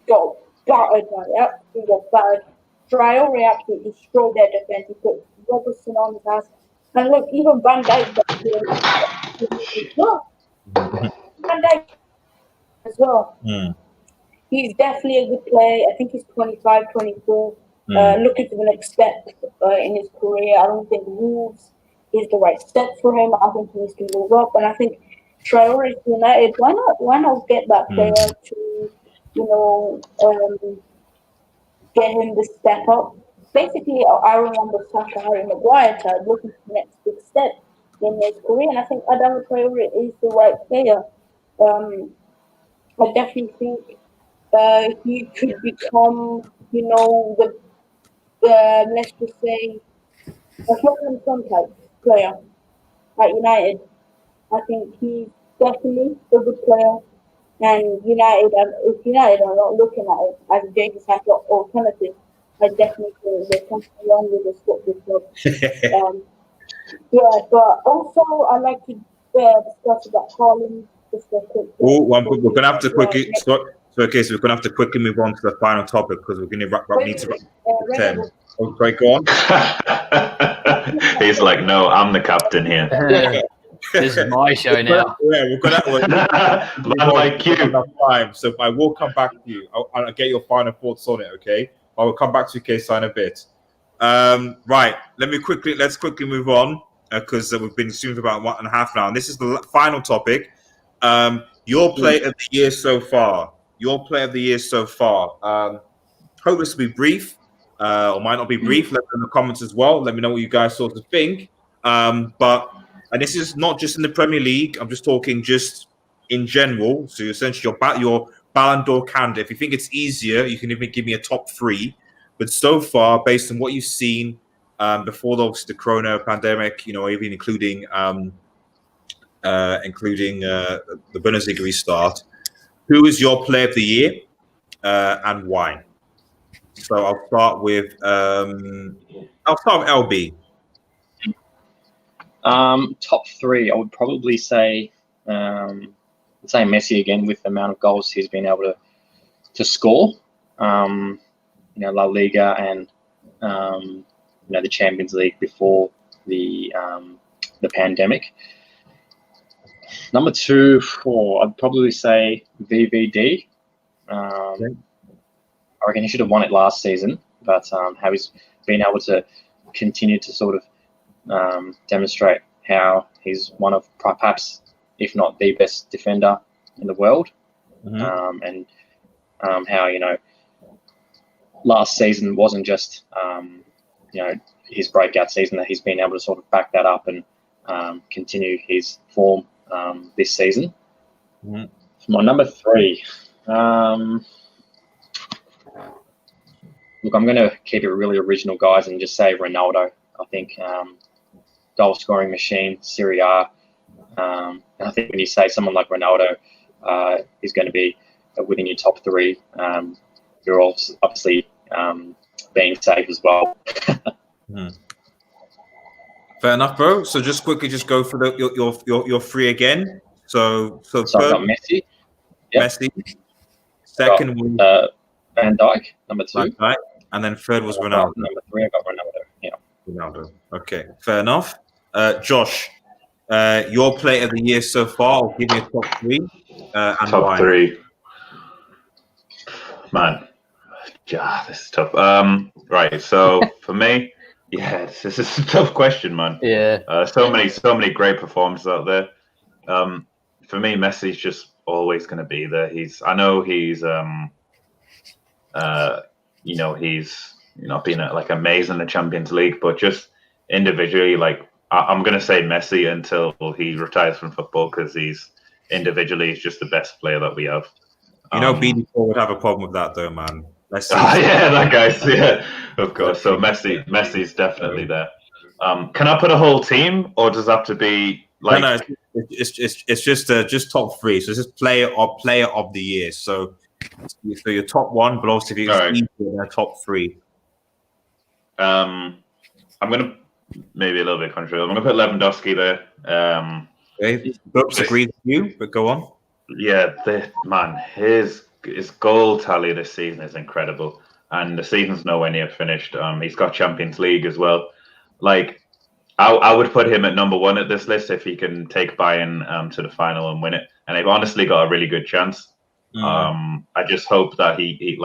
got battered. Absolutely got battered. Traore absolutely destroyed their defense. He put Robertson on his ass. And look, even Van Dijk back here. Van Dijk as well. He's definitely a good player. I think he's 25, 24. Looking for the next step in his career. I don't think Wolves is the right step for him. I think he needs to move up. And I think Traore to United, why not get that player to, get him the step up? Basically, I remember Saka, Harry Maguire type, looking for the next big step in his career. And I think Adama Traore is the right player. I definitely think he could become, let's just say, a Scotland type player at United. I think he's definitely a good player. And United, if United are not looking at it as James has got alternative, I definitely think there's something wrong with the Scottish club. But also I'd like to discuss about Haaland. We're gonna have to quickly. So we're gonna have to quickly move on to the final topic because we're gonna need to wrap 10. Okay, go on. He's like, no, I'm the captain here. This is my show now. We're like you. Time, so I will come back to you. I'll get your final thoughts on it. Okay, I will come back to you, Case, in a bit. Right. Let's quickly move on because we've been streaming for about 1.5 now, and this is the final topic. Your player of the year so far. Hope this will be brief, or might not be brief. Let me know in the comments as well. Let me know what you guys sort of think. And this is not just in the Premier League. I'm just talking just in general. So essentially your Ballon d'Or candidate. If you think it's easier, you can even give me a top 3. But so far, based on what you've seen before the Corona pandemic, even including the Bundesliga restart, who is your player of the year and why? So I'll start with LB. Top three, I would probably say Messi again, with the amount of goals he's been able to score. La Liga and the Champions League before the pandemic. Number two, I'd probably say VVD. I reckon he should have won it last season, but how he's been able to continue to sort of demonstrate how he's one of perhaps, if not the best defender in the world, and how last season wasn't just his breakout season, that he's been able to sort of back that up and continue his form this season. My number three. Look, I'm going to keep it really original, guys, and just say Ronaldo. I think goal-scoring machine, Serie A. And I think when you say someone like Ronaldo is going to be within your top three, you're also obviously being safe as well. Fair enough, bro. So just quickly, just go for your three again. So I got Messi. Yep. Messi. Second was Van Dijk. Number two. Van Dijk. And then third was Ronaldo. Number three, I got Ronaldo. Yeah. Ronaldo. Okay, fair enough. Josh, your player of the year so far. I'll give you a top three. And top why. Three. Man, this is tough. Right. So for me, this is a tough question, man. Yeah. So many great performances out there. For me, Messi's just always going to be there. He's been like amazing in the Champions League, but just individually, like I'm going to say Messi until he retires from football, because he's just the best player that we have. BD4 would have a problem with that, though, man. That guy's, of course. So Messi's definitely there. Can I put a whole team, or does it have to be like? No, it's just top three. So it's just player of the year. So your top one, but also if you're top three. I'm gonna maybe a little bit controversial. I'm gonna put Lewandowski there. Okay, Brooks agrees with you, but go on. Yeah, his goal tally this season is incredible, and the season's nowhere near finished. He's got Champions League as well. Like, I would put him at number one at this list if he can take Bayern to the final and win it. And they've honestly got a really good chance. I just hope that he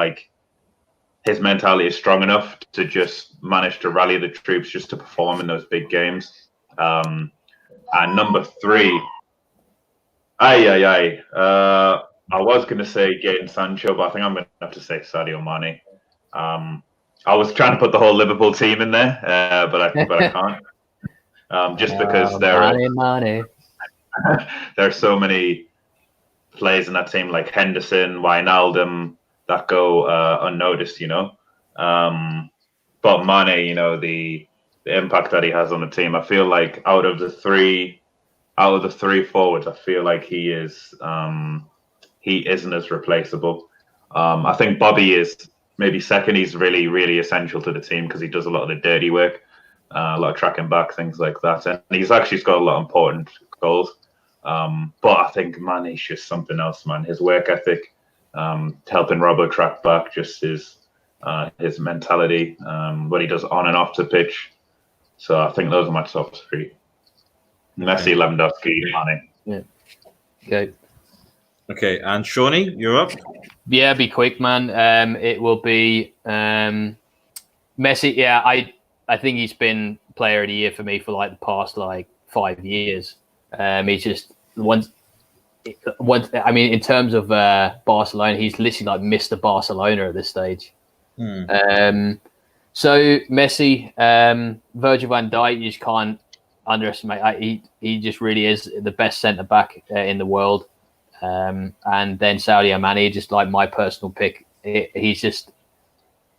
his mentality is strong enough to just manage to rally the troops just to perform in those big games. And number three, I was going to say Jadon Sancho, but I think I'm going to have to say Sadio Mane. I was trying to put the whole Liverpool team in there, but I can't. Just because there are so many players in that team, like Henderson, Wijnaldum, that go unnoticed, But Mane, the impact that he has on the team, I feel like out of the three forwards, I feel like he isn't as replaceable. I think Bobby is maybe second. He's really, really essential to the team because he does a lot of the dirty work, a lot of tracking back, things like that. And he's actually got a lot of important goals. But I think Mane's just something else, man. His work ethic, helping Robbo track back, just his mentality, what he does on and off the pitch. So I think those are my top three. Messi, Lewandowski, Mane. Yeah. Okay, and Shawnee, you're up. Yeah, be quick, man. It will be Messi. Yeah, I think he's been player of the year for me for like the past 5 years. He's just once. I mean, in terms of Barcelona, he's literally like Mr. Barcelona at this stage. So Messi, Virgil van Dijk, you just can't underestimate. He just really is the best centre back in the world. And then Sadio Mane, just like my personal pick. He's just,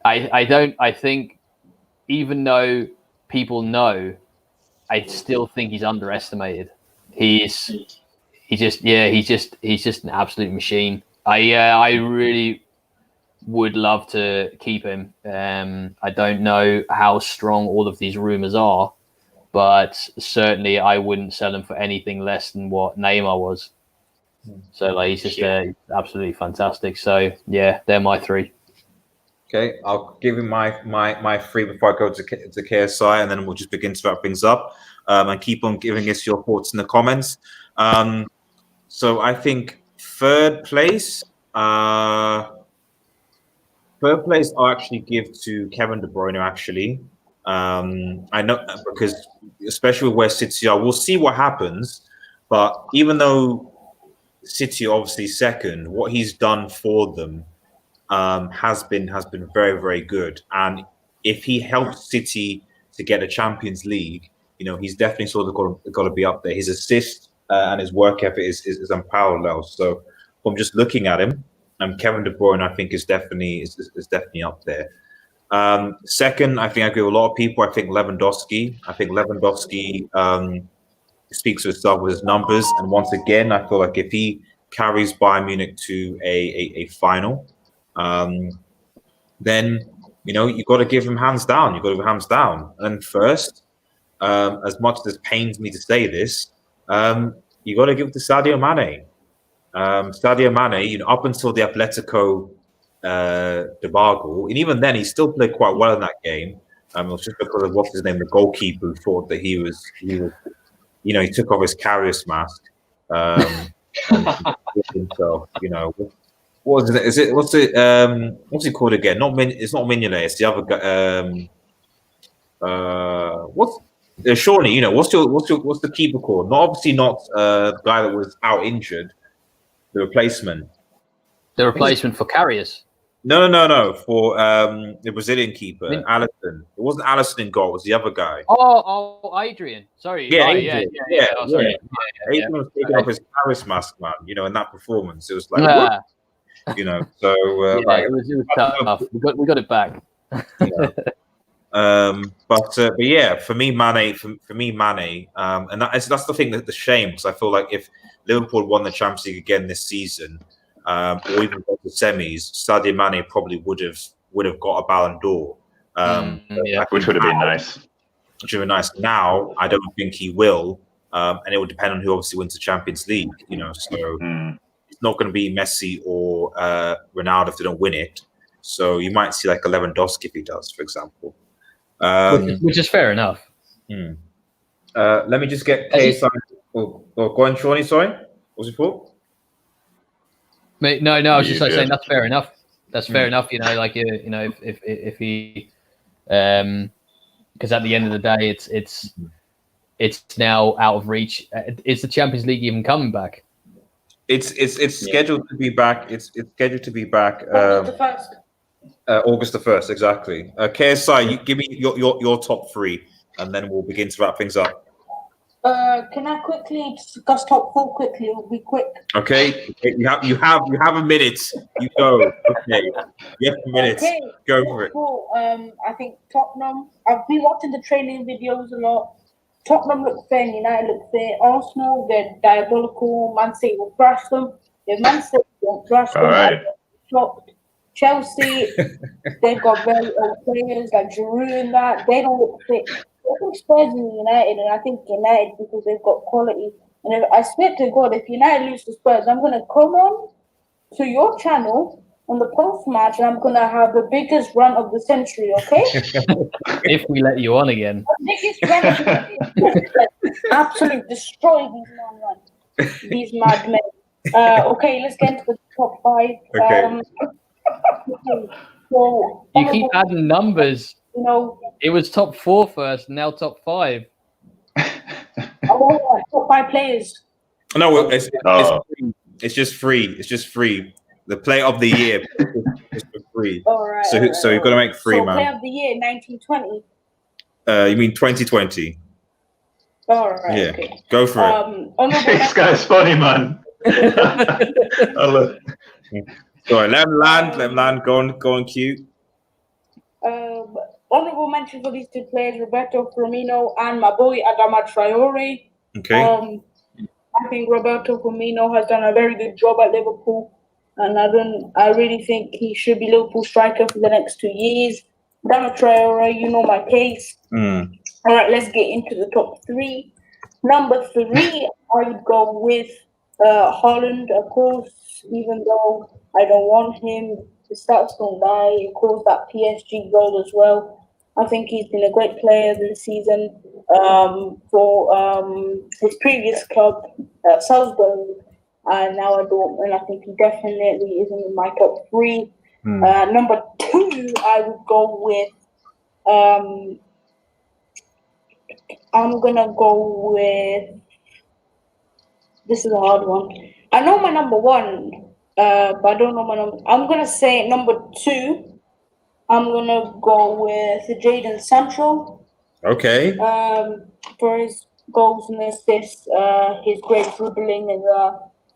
I think, even though people know, I still think he's underestimated. He's just an absolute machine. would love to keep him. I don't know how strong all of these rumors are, but certainly I wouldn't sell him for anything less than what Neymar was. So like he's just absolutely fantastic. So yeah, they're my three. Okay, I'll give you my three before I go to KSI, and then we'll just begin to wrap things up. And keep on giving us your thoughts in the comments. So I think third place, I'll actually give to Kevin De Bruyne. Actually, I know because especially with where City are, we'll see what happens. But even though City are obviously second, what he's done for them has been very, very good. And if he helps City to get a Champions League, he's definitely sort of got to be up there. His assist and his work ethic is unparalleled. So from just looking at him, Kevin De Bruyne, I think, is definitely up there. Second, I think I agree with a lot of people. I think Lewandowski. Speaks for itself with his numbers. And once again, I feel like if he carries Bayern Munich to a final, then you've got to give him hands down. And first, as much as it pains me to say this, you got to give it to Sadio Mane. Up until the Atletico debacle, and even then, he still played quite well in that game. It was just because of what's his name, the goalkeeper, who thought that he was. He took off his Karius mask. Himself, what is it? What's he called again? It's not Mignolet. It's the other guy. What's Shawnee? What's the keeper called? Obviously not the guy that was out injured. The replacement. The replacement for Karius. No. For the Brazilian keeper, Alisson. It wasn't Alisson in goal. It was the other guy. Oh, Adrian. Sorry. Yeah, Adrian. Oh, sorry. Adrian was taking off his Paris mask, man. In that performance, it was like, what? So it was tough. We got it back. But yeah, for me, Mane, and that's the thing, that the shame, because I feel like if Liverpool won the Champions League again this season, or even got to semis, Sadio Mane probably would have got a Ballon d'Or. Which would have been nice. Which would have been nice. Now, I don't think he will, and it will depend on who obviously wins the Champions League. So it's not going to be Messi or Ronaldo if they don't win it. So you might see like a Lewandowski if he does, for example. Which is fair enough. Let me just get KSI. Go on, Shawnee. Sorry, what was it for? No, I was just saying that's fair enough. That's fair enough. If he, because at the end of the day, it's now out of reach. Is the Champions League even coming back? It's scheduled to be back. It's scheduled to be back. August the 1st, exactly. KSI, you give me your top three, and then we'll begin to wrap things up. Can I quickly discuss top four quickly? It'll be quick. Okay. You have a minute. You go. Okay. You have a minute. Okay. Go for it. I think Tottenham. I've been watching the training videos a lot. Tottenham look fair, United look fair. Arsenal, they're diabolical. Man City will thrash them. If Man City won't thrash them, right. Shocked. Chelsea, they've got very old players like Giroud and that. They don't look fit. I think Spurs and United, and I think United because they've got quality. And I swear to God, if United lose to Spurs, I'm going to come on to your channel on the post-match, and I'm going to have the biggest run of the century, okay? If we let you on again. The biggest run of the century. Absolutely destroy these madmen. Okay, let's get into the top five. Okay. So, you keep adding numbers. It was top four first, now top five. Top five players. No, it's just free. It's just free. The player of the year is for free. All right. So you've got to make free, man. Player of the year, 1920. You mean 2020? All right. Yeah. Okay. Go for it. This guy's funny, man. Sorry, let him land. Go on, Q. Honorable mention for these two players, Roberto Firmino and my boy Adama Traore. Okay. I think Roberto Firmino has done a very good job at Liverpool. and I really think he should be Liverpool striker for the next 2 years. Dama Traore, you know my case. All right, let's get into the top 3. Number 3, I would go with Holland, of course, even though I don't want him. The stats don't lie. He caused that PSG goal as well. I think he's been a great player this season for his previous club, Salzburg, and now at Dortmund. I think he definitely is in my top 3. Number 2, I would go with. I'm gonna go with. This is a hard one. I know my number 1, but I don't know my number. I'm gonna say number 2. I'm gonna go with Jadon Sancho. Okay. For his goals and assists, his great dribbling, and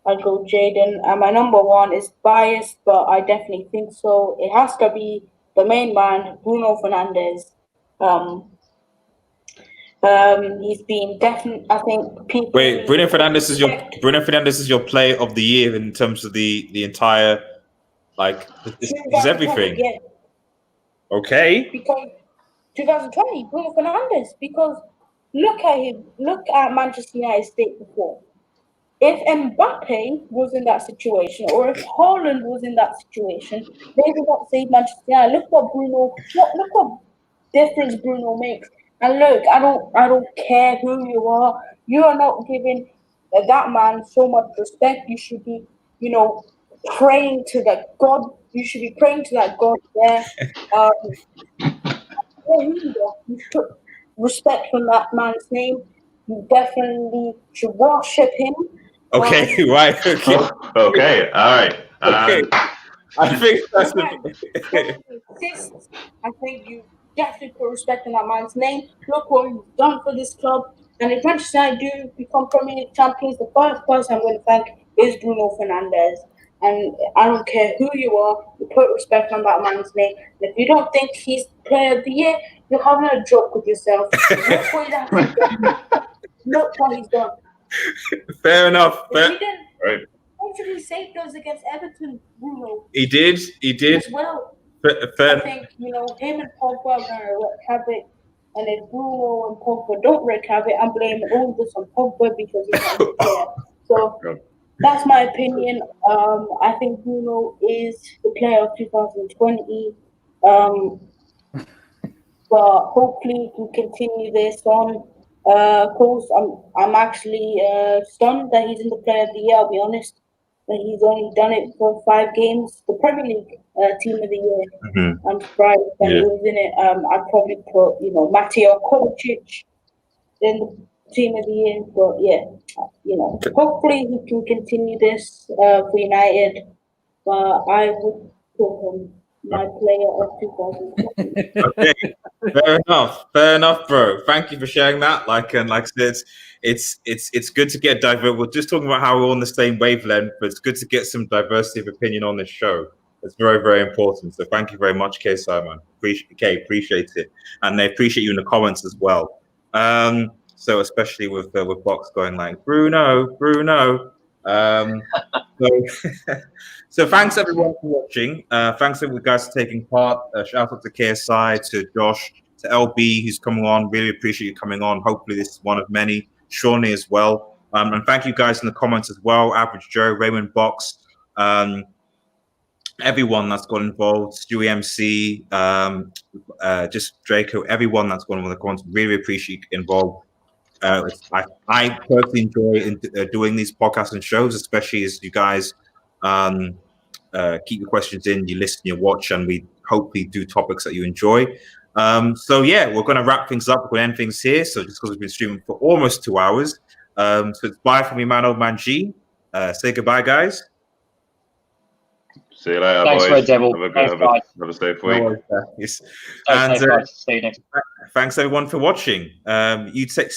I'll go Jadon. And my number 1 is biased, but I definitely think so. It has to be the main man, Bruno Fernandes. He's been definitely. I think people. Wait, Bruno Fernandes is your player of the year in terms of the entire, like, he's everything. Yeah. Okay. Because 2020, Bruno Fernandes. Because look at him. Look at Manchester United state before. If Mbappe was in that situation, or if Haaland was in that situation, they would not save Manchester United. Look what difference Bruno makes. And look, I don't care who you are. You are not giving that man so much respect. You should be, praying to that God. You should be praying to that God there. You should respect from that man's name. You definitely should worship him. Okay, right. Okay. Okay, all right. Okay. I think that's I think you definitely put respect in that man's name. Look what he's done for this club. And if Manchester United do become Premier League champions, the first person I'm going to thank is Bruno Fernandes. And I don't care who you are, you put respect on that man's name. And if you don't think he's Player of the Year, you're having a joke with yourself. Look what he's done. Fair enough. Right. Right. He saved us against Everton, Bruno. He did. As well. Fair. I think, him and Pogba are going to wreak havoc. And if Bruno and Pogba don't wreak havoc, I'm blaming all this on Pogba because he's not there. So that's my opinion. I think Bruno is the player of 2020. But hopefully we can continue this on. Of course, I'm actually stunned that he's in the Player of the Year. I'll be honest, that he's only done it for 5 games. The Premier League Team of the Year. I'm surprised that he was in it. I'd probably put Mateo Kovacic in the Team of the Year. But yeah, hopefully he can continue this for United. But I would put him my player of 2020. Okay, fair enough, bro. Thank you for sharing that. Like I said, it's good to get diverse. We're just talking about how we're on the same wavelength, but it's good to get some diversity of opinion on this show. It's very, very important. So thank you very much, K. Simon. Appreciate it, and they appreciate you in the comments as well. So especially with Box going like Bruno. So thanks everyone for watching. Thanks everyone guys for taking part. Shout out to KSI, to Josh, to LB who's coming on. Really appreciate you coming on. Hopefully this is one of many. Shawnee as well. And thank you guys in the comments as well. Average Joe, Raymond Box, everyone that's got involved, Stewie MC, just Draco, everyone that's got involved in the comments. Really appreciate you involved. I personally enjoy doing these podcasts and shows, especially as you guys keep your questions in, you listen, you watch, and we hopefully do topics that you enjoy. So yeah, we're going to wrap things up. We're going to end things here. So just because we've been streaming for almost 2 hours. So it's bye from me, man G. Say goodbye, guys. See you later, Thanks, boys. Red Devil. Have a safe week. Yes. And See you next time. thanks everyone for watching. You take